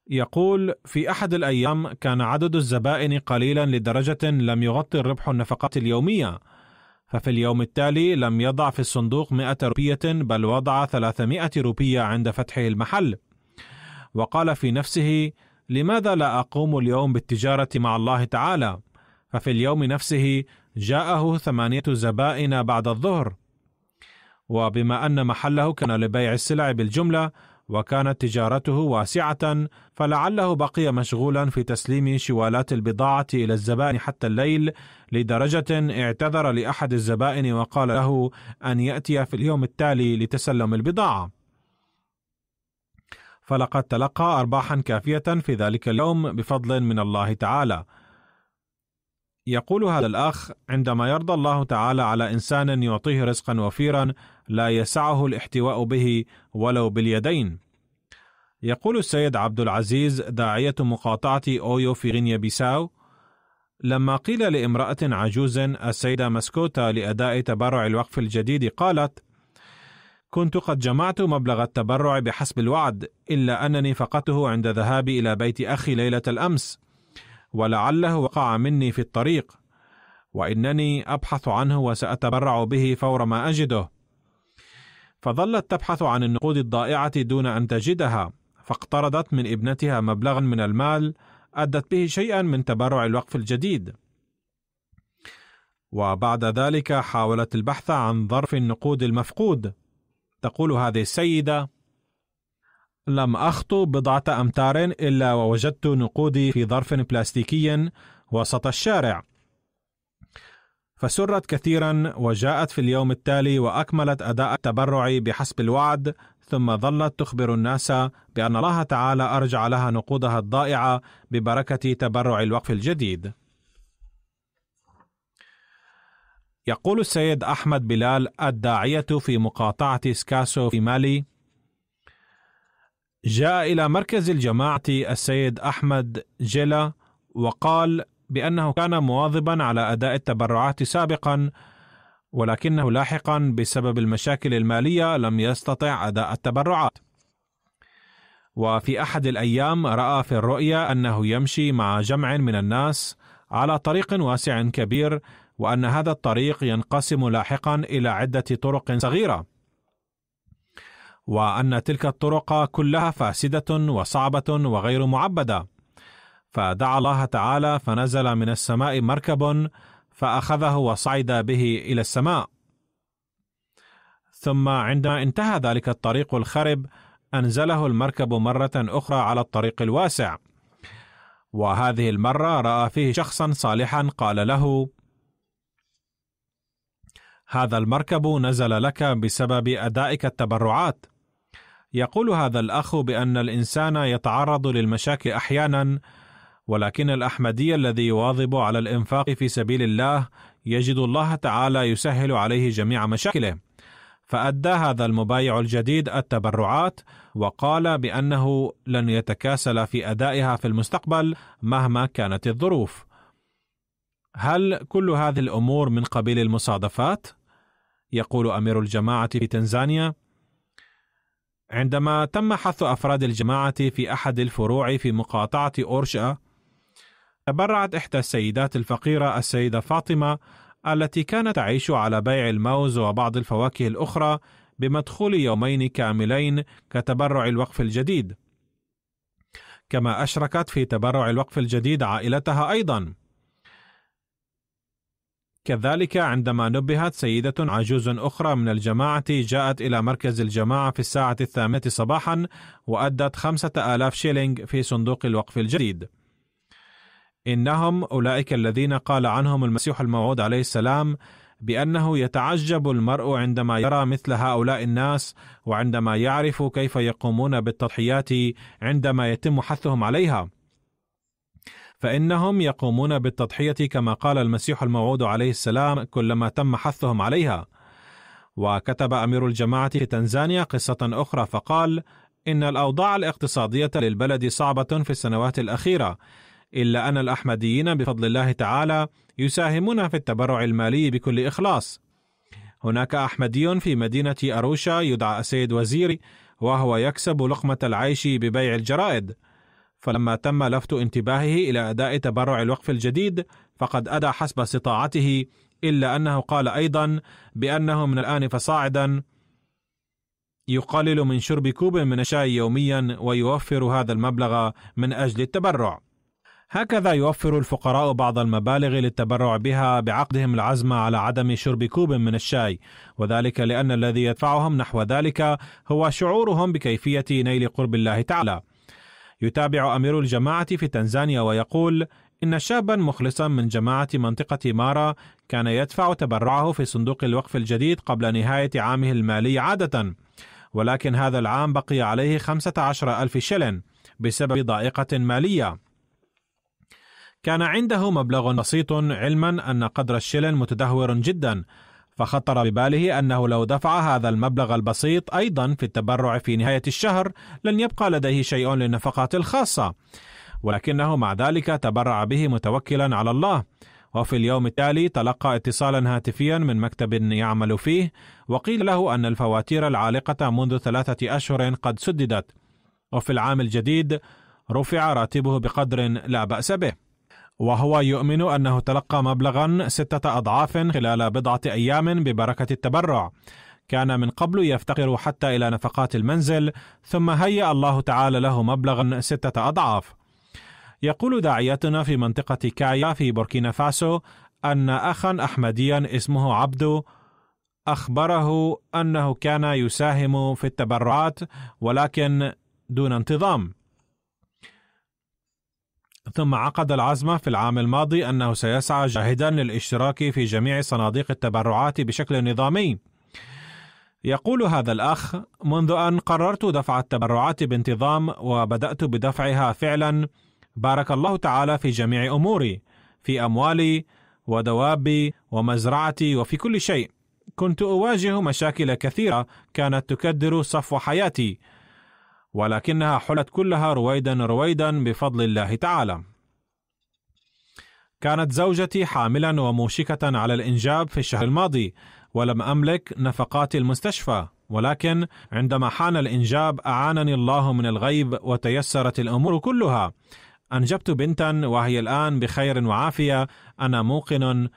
يقول: في أحد الأيام كان عدد الزبائن قليلا لدرجة لم يغطي الربح النفقات اليومية، ففي اليوم التالي لم يضع في الصندوق 100 روبية بل وضع 300 روبية عند فتحه المحل، وقال في نفسه: لماذا لا أقوم اليوم بالتجارة مع الله تعالى؟ ففي اليوم نفسه جاءه 8 زبائن بعد الظهر، وبما أن محله كان لبيع السلع بالجملة وكانت تجارته واسعة، فلعله بقي مشغولا في تسليم شوالات البضاعة إلى الزبائن حتى الليل، لدرجة اعتذر لأحد الزبائن وقال له أن يأتي في اليوم التالي لتسلم البضاعة، فلقد تلقى أرباحا كافية في ذلك اليوم بفضل من الله تعالى. يقول هذا الأخ: عندما يرضى الله تعالى على إنسان يعطيه رزقا وفيرا لا يسعه الاحتواء به ولو باليدين. يقول السيد عبد العزيز داعية مقاطعة أويو في غينيا بيساو: لما قيل لامرأة عجوز السيدة مسكوتا لأداء تبرع الوقف الجديد قالت: كنت قد جمعت مبلغ التبرع بحسب الوعد، إلا أنني فقدته عند ذهابي إلى بيت أخي ليلة الأمس، ولعله وقع مني في الطريق، وإنني أبحث عنه وسأتبرع به فور ما أجده. فظلت تبحث عن النقود الضائعة دون أن تجدها، فاقترضت من ابنتها مبلغا من المال أدت به شيئا من تبرع الوقف الجديد، وبعد ذلك حاولت البحث عن ظرف النقود المفقود. تقول هذه السيدة: لم أخطو بضعة أمتار إلا ووجدت نقودي في ظرف بلاستيكي وسط الشارع، فسرت كثيرا وجاءت في اليوم التالي وأكملت أداء التبرع بحسب الوعد، ثم ظلت تخبر الناس بأن الله تعالى أرجع لها نقودها الضائعة ببركة تبرع الوقف الجديد. يقول السيد أحمد بلال الداعية في مقاطعة سكاسو في مالي: جاء إلى مركز الجماعة السيد أحمد جيلا وقال بأنه كان مواظبا على أداء التبرعات سابقا، ولكنه لاحقا بسبب المشاكل المالية لم يستطع أداء التبرعات. وفي أحد الأيام رأى في الرؤيا أنه يمشي مع جمع من الناس على طريق واسع كبير، وأن هذا الطريق ينقسم لاحقا إلى عدة طرق صغيرة، وأن تلك الطرق كلها فاسدة وصعبة وغير معبدة. فدعا الله تعالى فنزل من السماء مركب فأخذه وصعد به إلى السماء. ثم عندما انتهى ذلك الطريق الخرب أنزله المركب مرة أخرى على الطريق الواسع، وهذه المرة رأى فيه شخصا صالحا قال له: هذا المركب نزل لك بسبب أدائك التبرعات. يقول هذا الأخ بأن الإنسان يتعرض للمشاكل أحيانا، ولكن الأحمدي الذي يواظب على الإنفاق في سبيل الله يجد الله تعالى يسهل عليه جميع مشاكله. فأدى هذا المبايع الجديد التبرعات، وقال بأنه لن يتكاسل في أدائها في المستقبل مهما كانت الظروف. هل كل هذه الأمور من قبيل المصادفات؟ يقول أمير الجماعة في تنزانيا: عندما تم حث أفراد الجماعة في أحد الفروع في مقاطعة أورشا، تبرعت إحدى السيدات الفقيرة السيدة فاطمة التي كانت تعيش على بيع الموز وبعض الفواكه الأخرى بمدخول يومين كاملين كتبرع الوقف الجديد، كما أشركت في تبرع الوقف الجديد عائلتها أيضا. كذلك عندما نبهت سيدة عجوز أخرى من الجماعة جاءت إلى مركز الجماعة في الساعة 8 صباحا وأدت 5000 شيلينغ في صندوق الوقف الجديد. إنهم أولئك الذين قال عنهم المسيح الموعود عليه السلام بأنه يتعجب المرء عندما يرى مثل هؤلاء الناس، وعندما يعرف كيف يقومون بالتضحيات عندما يتم حثهم عليها، فإنهم يقومون بالتضحية كما قال المسيح الموعود عليه السلام كلما تم حثهم عليها. وكتب أمير الجماعة في تنزانيا قصة أخرى فقال: إن الأوضاع الاقتصادية للبلد صعبة في السنوات الأخيرة، إلا أن الأحمديين بفضل الله تعالى يساهمون في التبرع المالي بكل إخلاص. هناك أحمدي في مدينة أروشا يدعى السيد وزيري، وهو يكسب لقمة العيش ببيع الجرائد، فلما تم لفت انتباهه إلى أداء تبرع الوقف الجديد فقد أدى حسب استطاعته، إلا أنه قال أيضا بأنه من الآن فصاعدا يقلل من شرب كوب من الشاي يوميا ويوفر هذا المبلغ من أجل التبرع. هكذا يوفر الفقراء بعض المبالغ للتبرع بها بعقدهم العزم على عدم شرب كوب من الشاي، وذلك لأن الذي يدفعهم نحو ذلك هو شعورهم بكيفية نيل قرب الله تعالى. يتابع أمير الجماعة في تنزانيا ويقول: إن شابا مخلصا من جماعة منطقة مارا كان يدفع تبرعه في صندوق الوقف الجديد قبل نهاية عامه المالي عادة، ولكن هذا العام بقي عليه 15,000 شلن بسبب ضائقة مالية. كان عنده مبلغ بسيط، علما أن قدر الشلن متدهور جدا، فخطر بباله أنه لو دفع هذا المبلغ البسيط أيضا في التبرع في نهاية الشهر لن يبقى لديه شيء للنفقات الخاصة، ولكنه مع ذلك تبرع به متوكلا على الله. وفي اليوم التالي تلقى اتصالا هاتفيا من مكتب يعمل فيه، وقيل له أن الفواتير العالقة منذ 3 أشهر قد سددت، وفي العام الجديد رفع راتبه بقدر لا بأس به، وهو يؤمن أنه تلقى مبلغا 6 أضعاف خلال بضعة أيام ببركة التبرع. كان من قبل يفتقر حتى إلى نفقات المنزل، ثم هيأ الله تعالى له مبلغا 6 أضعاف. يقول داعيتنا في منطقة كايا في بوركينا فاسو أن أخا أحمديا اسمه عبدو أخبره أنه كان يساهم في التبرعات ولكن دون انتظام، ثم عقد العزم في العام الماضي أنه سيسعى جاهدا للاشتراك في جميع صناديق التبرعات بشكل نظامي. يقول هذا الأخ: منذ أن قررت دفع التبرعات بانتظام وبدأت بدفعها فعلا، بارك الله تعالى في جميع أموري، في أموالي ودوابي ومزرعتي وفي كل شيء. كنت أواجه مشاكل كثيرة كانت تكدر صفو حياتي، ولكنها حلت كلها رويدا رويدا بفضل الله تعالى. كانت زوجتي حاملا وموشكة على الإنجاب في الشهر الماضي، ولم أملك نفقات المستشفى، ولكن عندما حان الإنجاب أعانني الله من الغيب وتيسرت الأمور كلها. أنجبت بنتا وهي الآن بخير وعافية. أنا موقن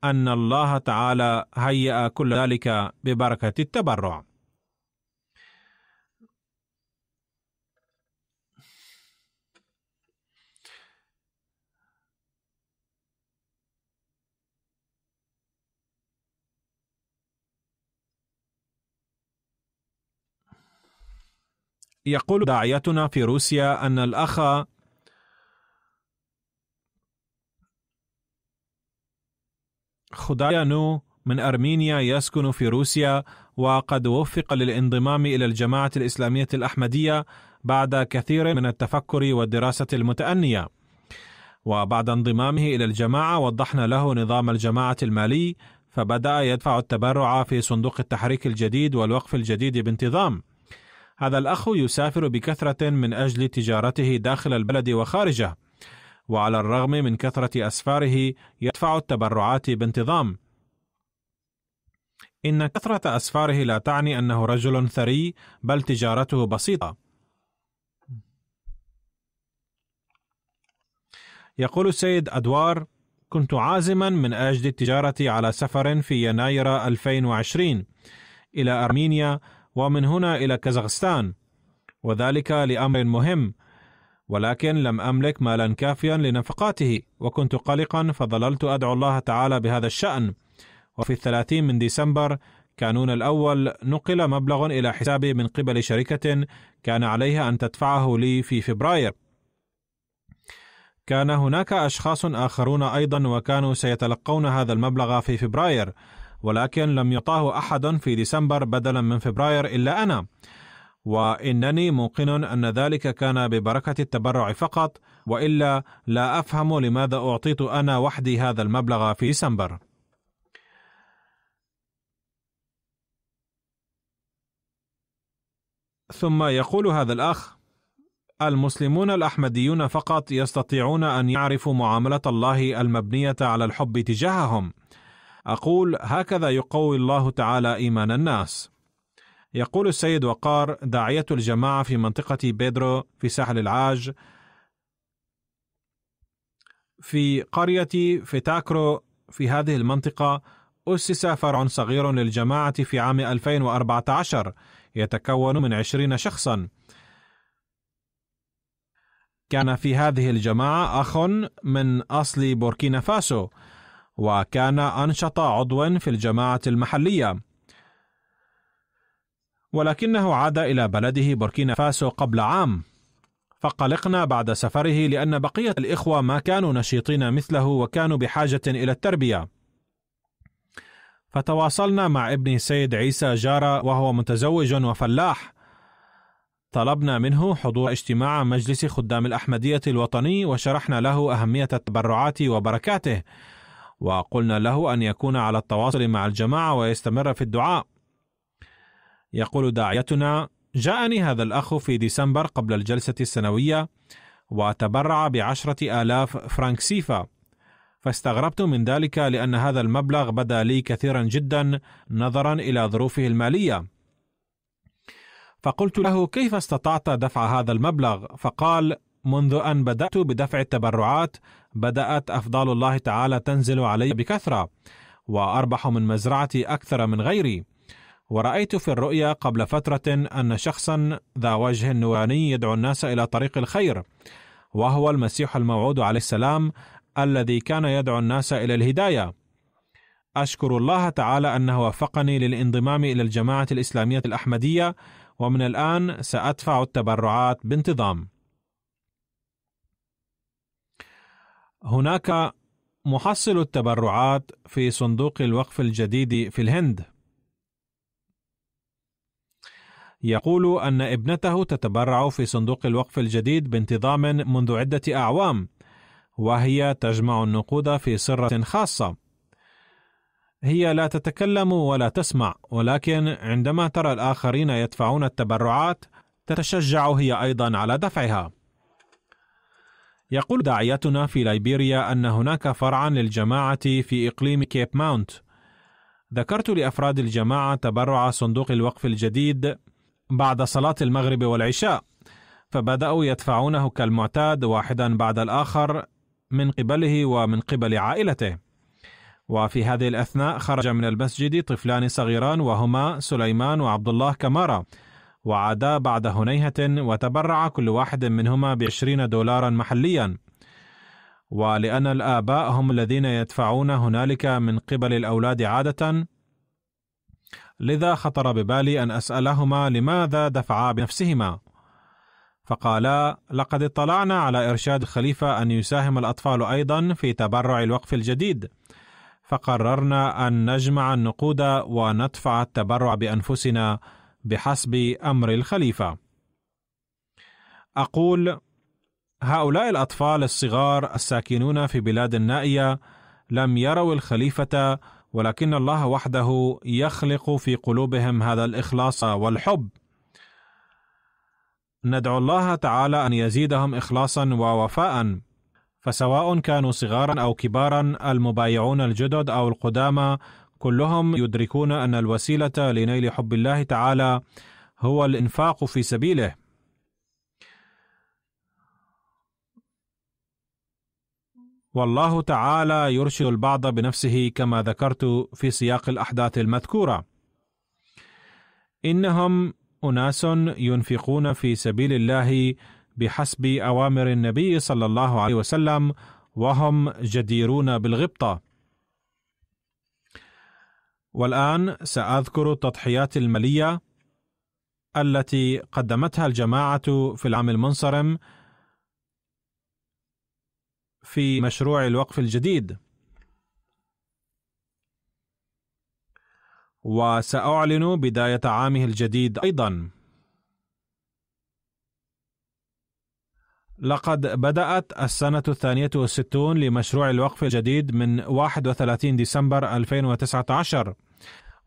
أن الله تعالى هيأ كل ذلك ببركة التبرع. يقول داعيتنا في روسيا أن الأخ خدايانو من أرمينيا يسكن في روسيا، وقد وفق للانضمام إلى الجماعة الإسلامية الأحمدية بعد كثير من التفكر والدراسة المتأنية. وبعد انضمامه إلى الجماعة وضحنا له نظام الجماعة المالي، فبدأ يدفع التبرع في صندوق التحريك الجديد والوقف الجديد بانتظام. هذا الأخ يسافر بكثرة من أجل تجارته داخل البلد وخارجه، وعلى الرغم من كثرة أسفاره يدفع التبرعات بانتظام. إن كثرة أسفاره لا تعني أنه رجل ثري، بل تجارته بسيطة. يقول السيد أدوار: كنت عازما من أجل التجارة على سفر في يناير 2020 إلى أرمينيا ومن هنا إلى كازاخستان، وذلك لأمر مهم، ولكن لم أملك مالا كافيا لنفقاته، وكنت قلقا، فظللت أدعو الله تعالى بهذا الشأن. وفي 30 من ديسمبر كانون الأول نقل مبلغ إلى حسابي من قبل شركة كان عليها أن تدفعه لي في فبراير. كان هناك أشخاص آخرون أيضا وكانوا سيتلقون هذا المبلغ في فبراير، ولكن لم يعطاه أحد في ديسمبر بدلا من فبراير إلا أنا، وإنني موقن أن ذلك كان ببركة التبرع فقط، وإلا لا أفهم لماذا أعطيت أنا وحدي هذا المبلغ في ديسمبر. ثم يقول هذا الأخ: المسلمون الأحمديون فقط يستطيعون أن يعرفوا معاملة الله المبنية على الحب تجاههم. أقول: هكذا يقوي الله تعالى إيمان الناس. يقول السيد وقار، داعية الجماعة في منطقة بيدرو في ساحل العاج في قرية فتاكرو في هذه المنطقة، أسس فرع صغير للجماعة في عام 2014 يتكون من 20 شخصا. كان في هذه الجماعة أخ من أصل بوركينا فاسو، وكان أنشط عضوا في الجماعة المحلية، ولكنه عاد إلى بلده بوركينا فاسو قبل عام، فقلقنا بعد سفره لأن بقية الإخوة ما كانوا نشيطين مثله وكانوا بحاجة إلى التربية. فتواصلنا مع ابن سيد عيسى جارة وهو متزوج وفلاح، طلبنا منه حضور اجتماع مجلس خدام الأحمدية الوطني، وشرحنا له أهمية التبرعات وبركاته، وقلنا له أن يكون على التواصل مع الجماعة ويستمر في الدعاء. يقول داعيتنا: جاءني هذا الأخ في ديسمبر قبل الجلسة السنوية وتبرع ب10,000 فرنك سيفا، فاستغربت من ذلك لأن هذا المبلغ بدا لي كثيرا جدا نظرا إلى ظروفه المالية. فقلت له: كيف استطعت دفع هذا المبلغ؟ فقال: منذ أن بدأت بدفع التبرعات بدأت أفضال الله تعالى تنزل علي بكثرة، وأربح من مزرعتي أكثر من غيري. ورأيت في الرؤيا قبل فترة أن شخصا ذا وجه نوراني يدعو الناس إلى طريق الخير، وهو المسيح الموعود عليه السلام الذي كان يدعو الناس إلى الهداية. أشكر الله تعالى أنه وفقني للانضمام إلى الجماعة الإسلامية الأحمدية، ومن الآن سأدفع التبرعات بانتظام. هناك محصل التبرعات في صندوق الوقف الجديد في الهند، يقول أن ابنته تتبرع في صندوق الوقف الجديد بانتظام منذ عدة أعوام، وهي تجمع النقود في سرة خاصة. هي لا تتكلم ولا تسمع، ولكن عندما ترى الآخرين يدفعون التبرعات تتشجع هي أيضا على دفعها. يقول داعيتنا في ليبيريا أن هناك فرعا للجماعة في إقليم كيب ماونت. ذكرت لأفراد الجماعة تبرع صندوق الوقف الجديد بعد صلاة المغرب والعشاء، فبدأوا يدفعونه كالمعتاد واحدا بعد الآخر من قبله ومن قبل عائلته. وفي هذه الأثناء خرج من المسجد طفلان صغيران وهما سليمان وعبد الله كمارا، وعادا بعد هنيهة وتبرع كل واحد منهما $20 محليا. ولأن الآباء هم الذين يدفعون هنالك من قبل الأولاد عادة، لذا خطر ببالي أن أسألهما لماذا دفعا بنفسهما، فقالا: لقد اطلعنا على إرشاد الخليفة أن يساهم الأطفال أيضا في تبرع الوقف الجديد، فقررنا أن نجمع النقود وندفع التبرع بأنفسنا بحسب أمر الخليفة. أقول: هؤلاء الأطفال الصغار الساكنون في بلاد النائية لم يروا الخليفة، ولكن الله وحده يخلق في قلوبهم هذا الإخلاص والحب. ندعو الله تعالى أن يزيدهم إخلاصا ووفاء، فسواء كانوا صغارا أو كبارا، المبايعون الجدد أو القدامى، كلهم يدركون أن الوسيلة لنيل حب الله تعالى هو الإنفاق في سبيله. والله تعالى يرشد البعض بنفسه كما ذكرت في سياق الأحداث المذكورة. إنهم أناس ينفقون في سبيل الله بحسب أوامر النبي صلى الله عليه وسلم، وهم جديرون بالغبطة. والآن سأذكر التضحيات المالية التي قدمتها الجماعة في العام المنصرم في مشروع الوقف الجديد، وسأعلن بداية عامه الجديد أيضا. لقد بدأت السنة 62 لمشروع الوقف الجديد من 31 ديسمبر 2019،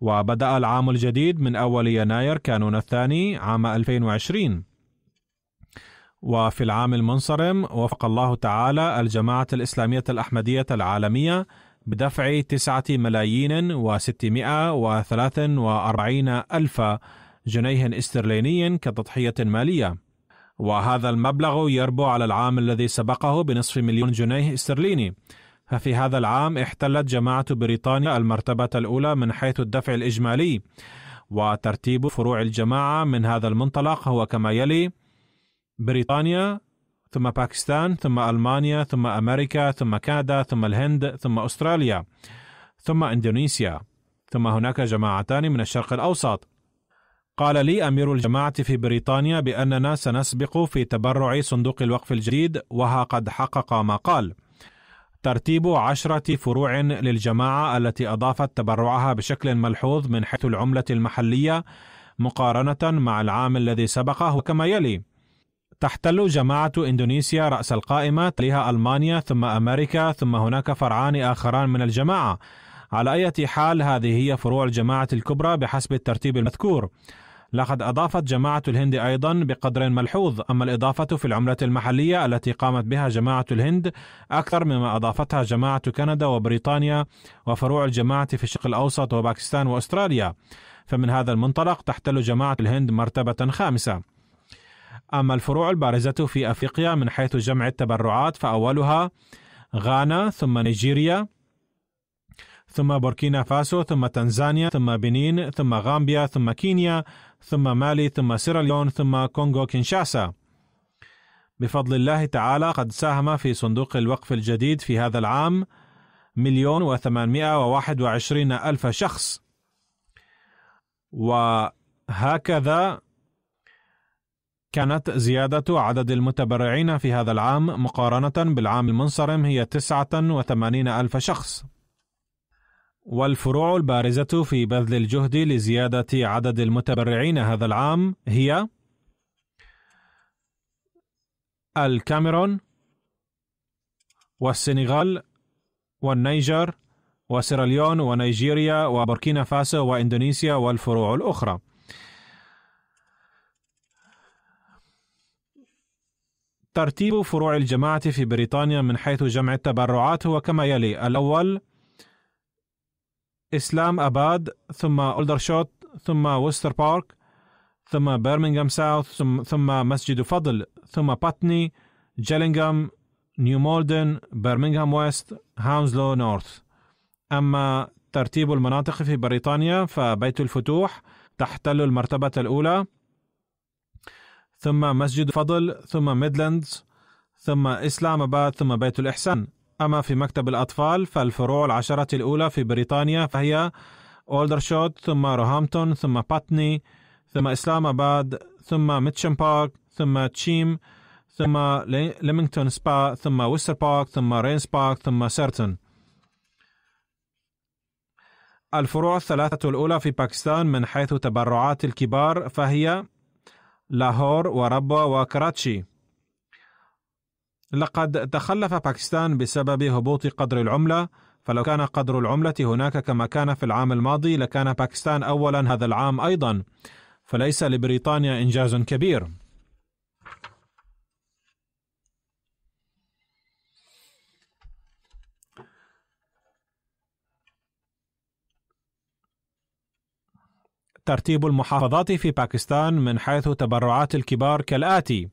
وبدأ العام الجديد من أول يناير كانون الثاني عام 2020. وفي العام المنصرم وفق الله تعالى الجماعة الإسلامية الأحمدية العالمية بدفع 9,643,000 جنيه استرليني كتضحية مالية، وهذا المبلغ يربو على العام الذي سبقه بنصف مليون جنيه استرليني. ففي هذا العام احتلت جماعة بريطانيا المرتبة الأولى من حيث الدفع الإجمالي، وترتيب فروع الجماعة من هذا المنطلق هو كما يلي: بريطانيا، ثم باكستان، ثم ألمانيا، ثم أمريكا، ثم كندا، ثم الهند، ثم أستراليا، ثم إندونيسيا، ثم هناك جماعتان من الشرق الأوسط. قال لي أمير الجماعة في بريطانيا بأننا سنسبق في تبرع صندوق الوقف الجديد، وها قد حقق ما قال: ترتيب 10 فروع للجماعة التي أضافت تبرعها بشكل ملحوظ من حيث العملة المحلية مقارنة مع العام الذي سبقه وكما يلي: تحتل جماعة إندونيسيا رأس القائمة، تليها ألمانيا، ثم أمريكا، ثم هناك فرعان آخران من الجماعة. على أي حال هذه هي فروع الجماعة الكبرى بحسب الترتيب المذكور. لقد أضافت جماعة الهند أيضا بقدر ملحوظ، أما الإضافة في العملة المحلية التي قامت بها جماعة الهند أكثر مما أضافتها جماعة كندا وبريطانيا وفروع الجماعة في الشرق الأوسط وباكستان وأستراليا. فمن هذا المنطلق تحتل جماعة الهند مرتبة 5. أما الفروع البارزة في أفريقيا من حيث جمع التبرعات فأولها غانا، ثم نيجيريا، ثم بوركينا فاسو، ثم تنزانيا، ثم بنين، ثم غامبيا، ثم كينيا، ثم مالي، ثم سيراليون، ثم كونغو كينشاسا. بفضل الله تعالى قد ساهم في صندوق الوقف الجديد في هذا العام 1,821,000 شخص، وهكذا كانت زيادة عدد المتبرعين في هذا العام مقارنة بالعام المنصرم هي 89,000 شخص. والفروع البارزة في بذل الجهد لزيادة عدد المتبرعين هذا العام هي الكاميرون والسنغال والنيجر وسيراليون ونيجيريا وبوركينا فاسو وإندونيسيا والفروع الأخرى. ترتيب فروع الجماعة في بريطانيا من حيث جمع التبرعات هو كما يلي: الأول إسلام أباد، ثم أولدرشوت، ثم وستر بارك، ثم برمنغهام ساوث، ثم مسجد فضل، ثم باتني، جيلينغهام، نيو مولدن، برمنغهام ويست، هاونزلو نورث. أما ترتيب المناطق في بريطانيا فبيت الفتوح تحتل المرتبة الأولى، ثم مسجد فضل، ثم ميدلاندز، ثم إسلام أباد، ثم بيت الإحسان. أما في مكتب الأطفال فالفروع 10 الأولى في بريطانيا فهي أولدرشوت، ثم روهامبتون، ثم باتني، ثم إسلام أباد، ثم ميتشم بارك، ثم تشيم، ثم ليمينغتون سبا، ثم ويستر بارك، ثم رينز بارك، ثم سيرتون. الفروع 3 الأولى في باكستان من حيث تبرعات الكبار فهي لاهور وربوة وكراتشي. لقد تخلف باكستان بسبب هبوط قدر العملة، فلو كان قدر العملة هناك كما كان في العام الماضي لكان باكستان أولا هذا العام أيضا، فليس لبريطانيا إنجاز كبير. ترتيب المحافظات في باكستان من حيث تبرعات الكبار كالآتي: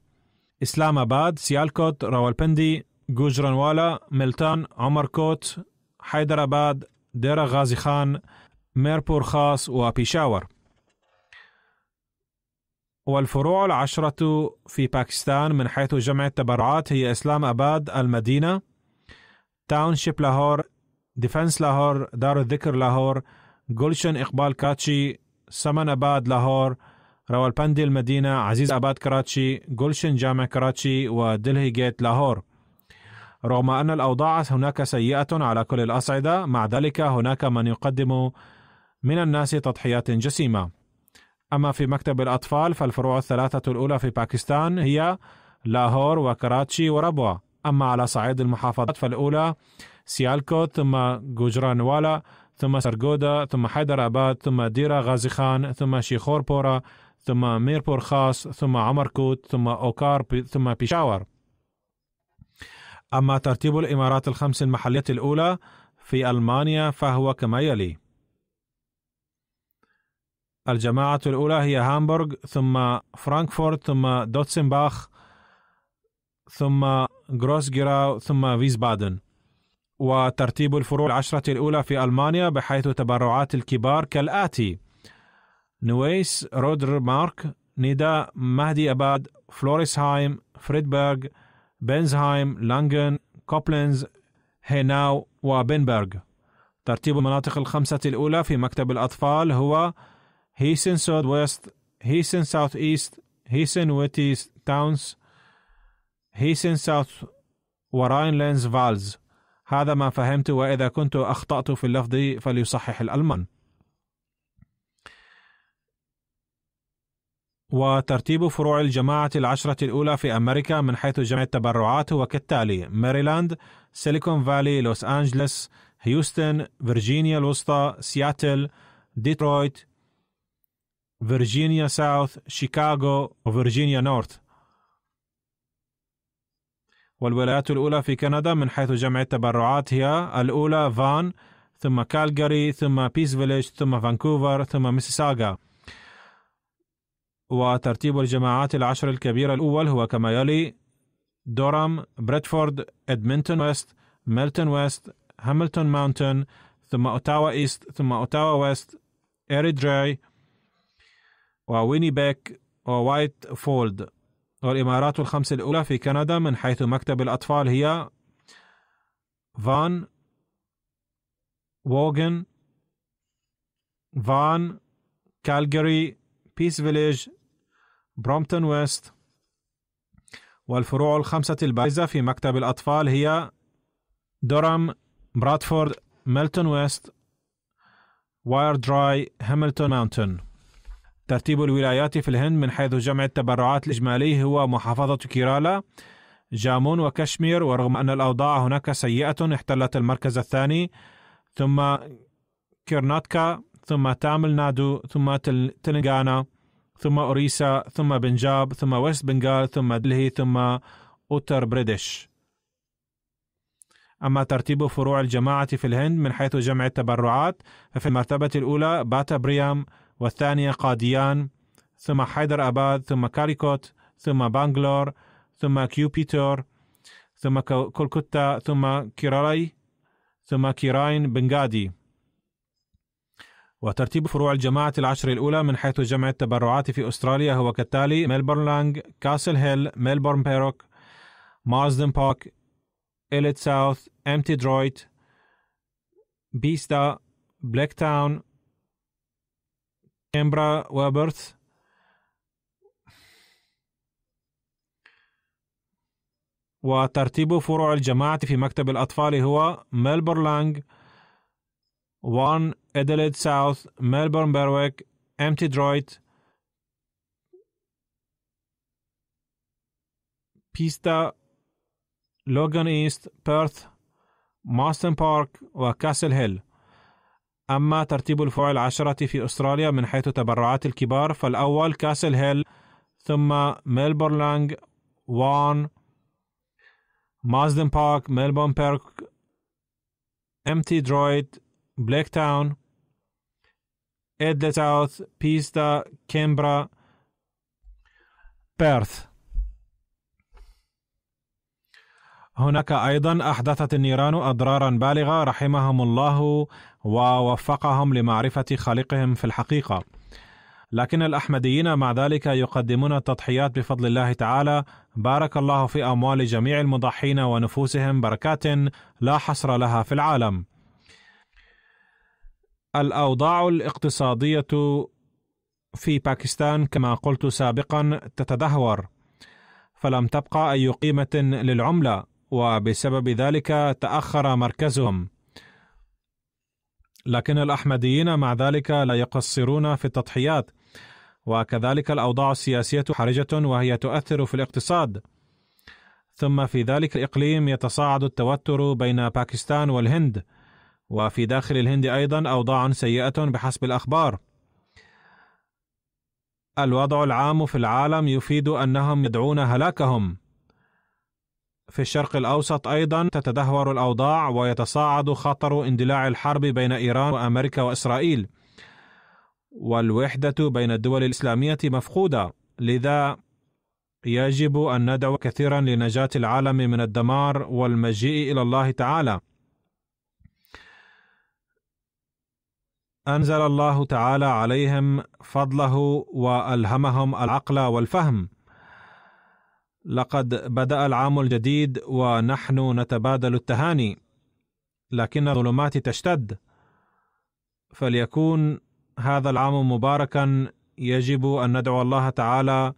إسلام آباد، سيالكوت، راولبندي، جوجرانوالا، ملتان، عمركوت، حيدرآباد، ديرة غازي خان، ميرپور خاص وبيشاور. والفروع 10 في باكستان من حيث جمع التبرعات هي إسلام آباد، المدينة، تاونشيب لاهور، ديفنس لاهور، دار الذكر لاهور، گلشن إقبال كراتشي، سمن آباد لاهور، راولپندي المدينة، عزيز آباد كراتشي، گلشن جامع كراتشي، ودلهي جيت لاهور. رغم أن الأوضاع هناك سيئة على كل الأصعدة، مع ذلك هناك من يقدم من الناس تضحيات جسيمة. أما في مكتب الأطفال فالفروع 3 الأولى في باكستان هي لاهور وكراتشي وربوة. أما على صعيد المحافظات فالأولى سيالكوت، ثم جوجرانوالا، ثم سرغودا، ثم حيدر أباد، ثم ديرا غازي خان، ثم شيخورپورا، ثم ميرپور خاص، ثم عمركوت، ثم أوكار، ثم بيشاور. أما ترتيب الإمارات الخمس المحلية الأولى في ألمانيا فهو كما يلي: الجماعة الأولى هي هامبورغ، ثم فرانكفورت، ثم دوتسنباخ، ثم غروسجراو، ثم فيسبادن. وترتيب الفروع العشرة الأولى في ألمانيا بحيث تبرعات الكبار كالآتي: نويس، رودر مارك، نيدا، مهدي أباد، فلوريسهايم، فريدبرغ، بنزهايم، لانجن، كوبلينز، هيناو، وبنبرغ. ترتيب المناطق الخمسة الأولى في مكتب الأطفال هو هيسن سود ويست، هيسن ساوث إيست، هيسن ويتيس تاونز، هيسن ساوث، وراينلينز فالز. هذا ما فهمت، وإذا كنت أخطأت في اللفظ فليصحح الألمان. وترتيب فروع الجماعة العشرة الأولى في أمريكا من حيث جمع التبرعات هو كالتالي: ماريلاند، سيليكون فالي، لوس أنجلس، هيوستن، فيرجينيا الوسطى، سياتل، ديترويت، فيرجينيا ساوث، شيكاغو، وفيرجينيا نورث. والولايات الأولى في كندا من حيث جمع التبرعات هي: الأولى فان، ثم كالجاري، ثم بيس فيليج، ثم فانكوفر، ثم ميسيساغا. وترتيب الجماعات العشر الكبيرة الأول هو كما يلي: دورام، بريدفورد، إدمنتون ويست، ميلتون ويست، هاملتون ماونتن، ثم أوتاوا إيست، ثم أوتاوا ويست، إيريدراي، ووينيبيك، ووايت فولد. والإمارات الخمس الأولى في كندا من حيث مكتب الأطفال هي: فان، ووغن، فان، كالجاري، بيس فيليج، برومبتون ويست. والفروع الخمسة البارزة في مكتب الأطفال هي: دورام، برادفورد، ميلتون ويست، وايردراي، هاملتون ماونتن. ترتيب الولايات في الهند من حيث جمع التبرعات الإجمالي هو: محافظة كيرالا، جامون وكشمير، ورغم أن الأوضاع هناك سيئة احتلت المركز الثاني، ثم كيرناتكا، ثم تامل نادو، ثم تلنغانا، ثم أوريسا، ثم بنجاب، ثم ويست بنغال، ثم دلهي، ثم أوتر بريدش. أما ترتيب فروع الجماعة في الهند من حيث جمع التبرعات ففي المرتبة الأولى باتا بريام، والثانية قاديان، ثم حيدر أباد، ثم كاريكوت، ثم بانغلور، ثم كيوبيتور، ثم كولكتا، ثم كيراي، ثم كيراين بنغادي. وترتيب فروع الجماعة العشر الأولى من حيث جمع التبرعات في أستراليا هو كالتالي: ميلبورن لانج، كاسل هيل، ميلبورن بيروك، مارسدن بارك، إليت ساوث، أمتي درويت، بيستا، بليك تاون، كامبرا وبرث. وترتيب فروع الجماعة في مكتب الأطفال هو: ميلبورن لانج، وان إدليد ساوث، ميلبورن بيروك، أمتي درويت، بيستا، لوغان إيست، بيرث، مارستن بارك، وكاسل هيل. أما ترتيب الفروع العشرة في أستراليا من حيث تبرعات الكبار فالأول كاسل هيل، ثم ميلبورن لانج، وان، مارسدن بارك، ميلبورن بيرك، أمتي درويت، بليك تاون، إدلي ساوث، بيستا، كامبرا، بيرث. هناك أيضا أحدثت النيران أضرارا بالغة رحمهم الله ووفقهم لمعرفة خالقهم في الحقيقة، لكن الأحمديين مع ذلك يقدمون التضحيات بفضل الله تعالى. بارك الله في أموال جميع المضحين ونفوسهم بركات لا حصر لها في العالم. الأوضاع الاقتصادية في باكستان كما قلت سابقا تتدهور، فلم تبقى أي قيمة للعملة، وبسبب ذلك تأخر مركزهم. لكن الأحمديين مع ذلك لا يقصرون في التضحيات، وكذلك الأوضاع السياسية حرجة وهي تؤثر في الاقتصاد. ثم في ذلك الإقليم يتصاعد التوتر بين باكستان والهند، وفي داخل الهند أيضا أوضاع سيئة بحسب الأخبار. الوضع العام في العالم يفيد أنهم يدعون هلاكهم. في الشرق الأوسط أيضا تتدهور الأوضاع ويتصاعد خطر اندلاع الحرب بين إيران وأمريكا وإسرائيل، والوحدة بين الدول الإسلامية مفقودة. لذا يجب أن ندعو كثيرا لنجاة العالم من الدمار والمجيء إلى الله تعالى. أنزل الله تعالى عليهم فضله وألهمهم العقل والفهم. لقد بدأ العام الجديد ونحن نتبادل التهاني، لكن الظلمات تشتد. فليكون هذا العام مباركا. يجب أن ندعو الله تعالى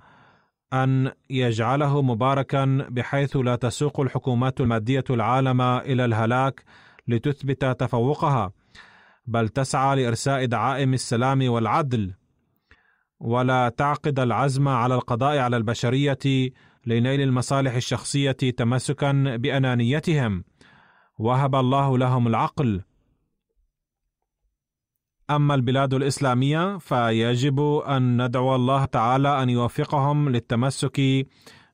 أن يجعله مباركا بحيث لا تسوق الحكومات المادية العالم إلى الهلاك لتثبت تفوقها، بل تسعى لإرساء دعائم السلام والعدل، ولا تعقد العزم على القضاء على البشرية لنيل المصالح الشخصية تمسكا بأنانيتهم. وهب الله لهم العقل. أما البلاد الإسلامية فيجب أن ندعو الله تعالى أن يوفقهم للتمسك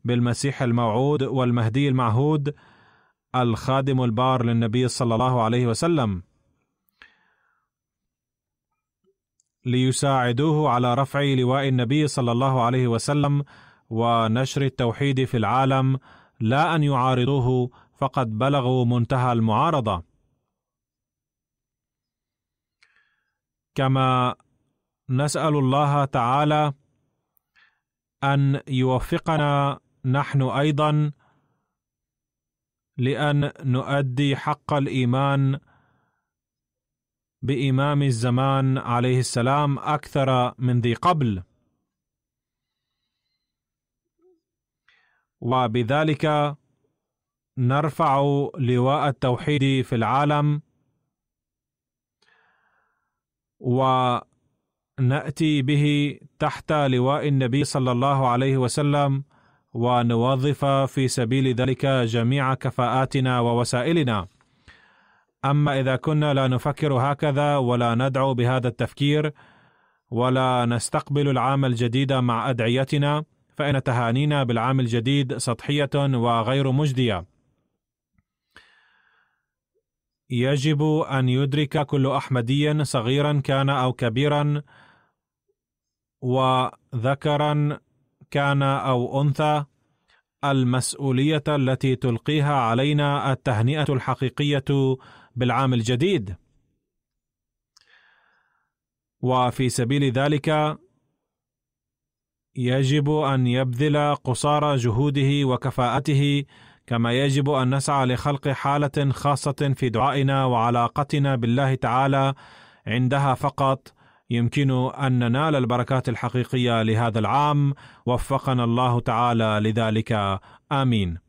بالمسيح الموعود والمهدي المعهود الخادم البار للنبي صلى الله عليه وسلم، ليساعدوه على رفع لواء النبي صلى الله عليه وسلم ونشر التوحيد في العالم، لا أن يعارضوه فقد بلغوا منتهى المعارضة. كما نسأل الله تعالى أن يوفقنا نحن أيضا لأن نؤدي حق الإيمان بإمام الزمان عليه السلام أكثر من ذي قبل، وبذلك نرفع لواء التوحيد في العالم، ونأتي به تحت لواء النبي صلى الله عليه وسلم، ونوظف في سبيل ذلك جميع كفاءاتنا ووسائلنا. أما إذا كنا لا نفكر هكذا ولا ندعو بهذا التفكير ولا نستقبل العام الجديد مع أدعيتنا، فإن تهانينا بالعام الجديد سطحية وغير مجدية. يجب أن يدرك كل أحمدي صغيرا كان أو كبيرا وذكرا كان أو أنثى المسؤولية التي تلقيها علينا التهنئة الحقيقية بالعام الجديد. وفي سبيل ذلك يجب أن يبذل قصارى جهوده وكفاءته، كما يجب أن نسعى لخلق حالة خاصة في دعائنا وعلاقتنا بالله تعالى، عندها فقط يمكن أن ننال البركات الحقيقية لهذا العام. وفقنا الله تعالى لذلك، آمين.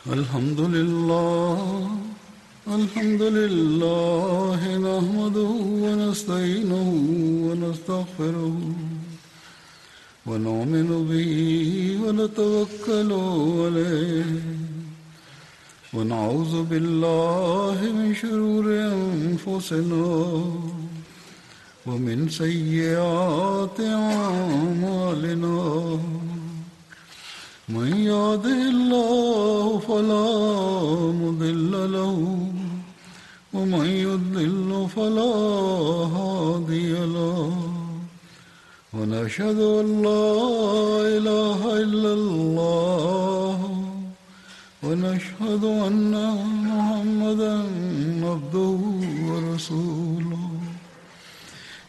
الحمد لله نحمده ونستعينه ونستغفره ونؤمن به ونتوكل عليه ونعوذ بالله من شرور أنفسنا ومن سيئات أعمالنا من يهده الله فلا مضل له ومن يضلل فلا هادي له ونشهد أن لا إله إلا الله ونشهد أن محمدا عبده ورسوله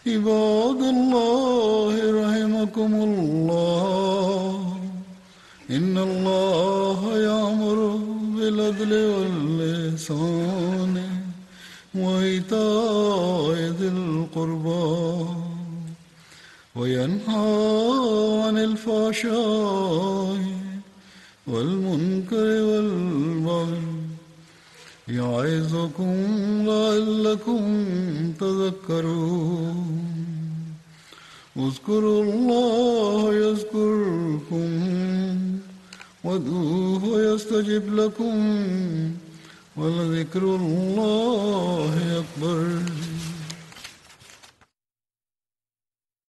عباد الله رحمكم الله إن الله يأمر بالعدل والإحسان وإيتاء ذي القربى وينهى عن الفحشاء والمنكر والبغي يعظكم لعلكم تذكرون اذكروا الله يذكركم وادعوه يستجب لكم ولذكر الله أكبر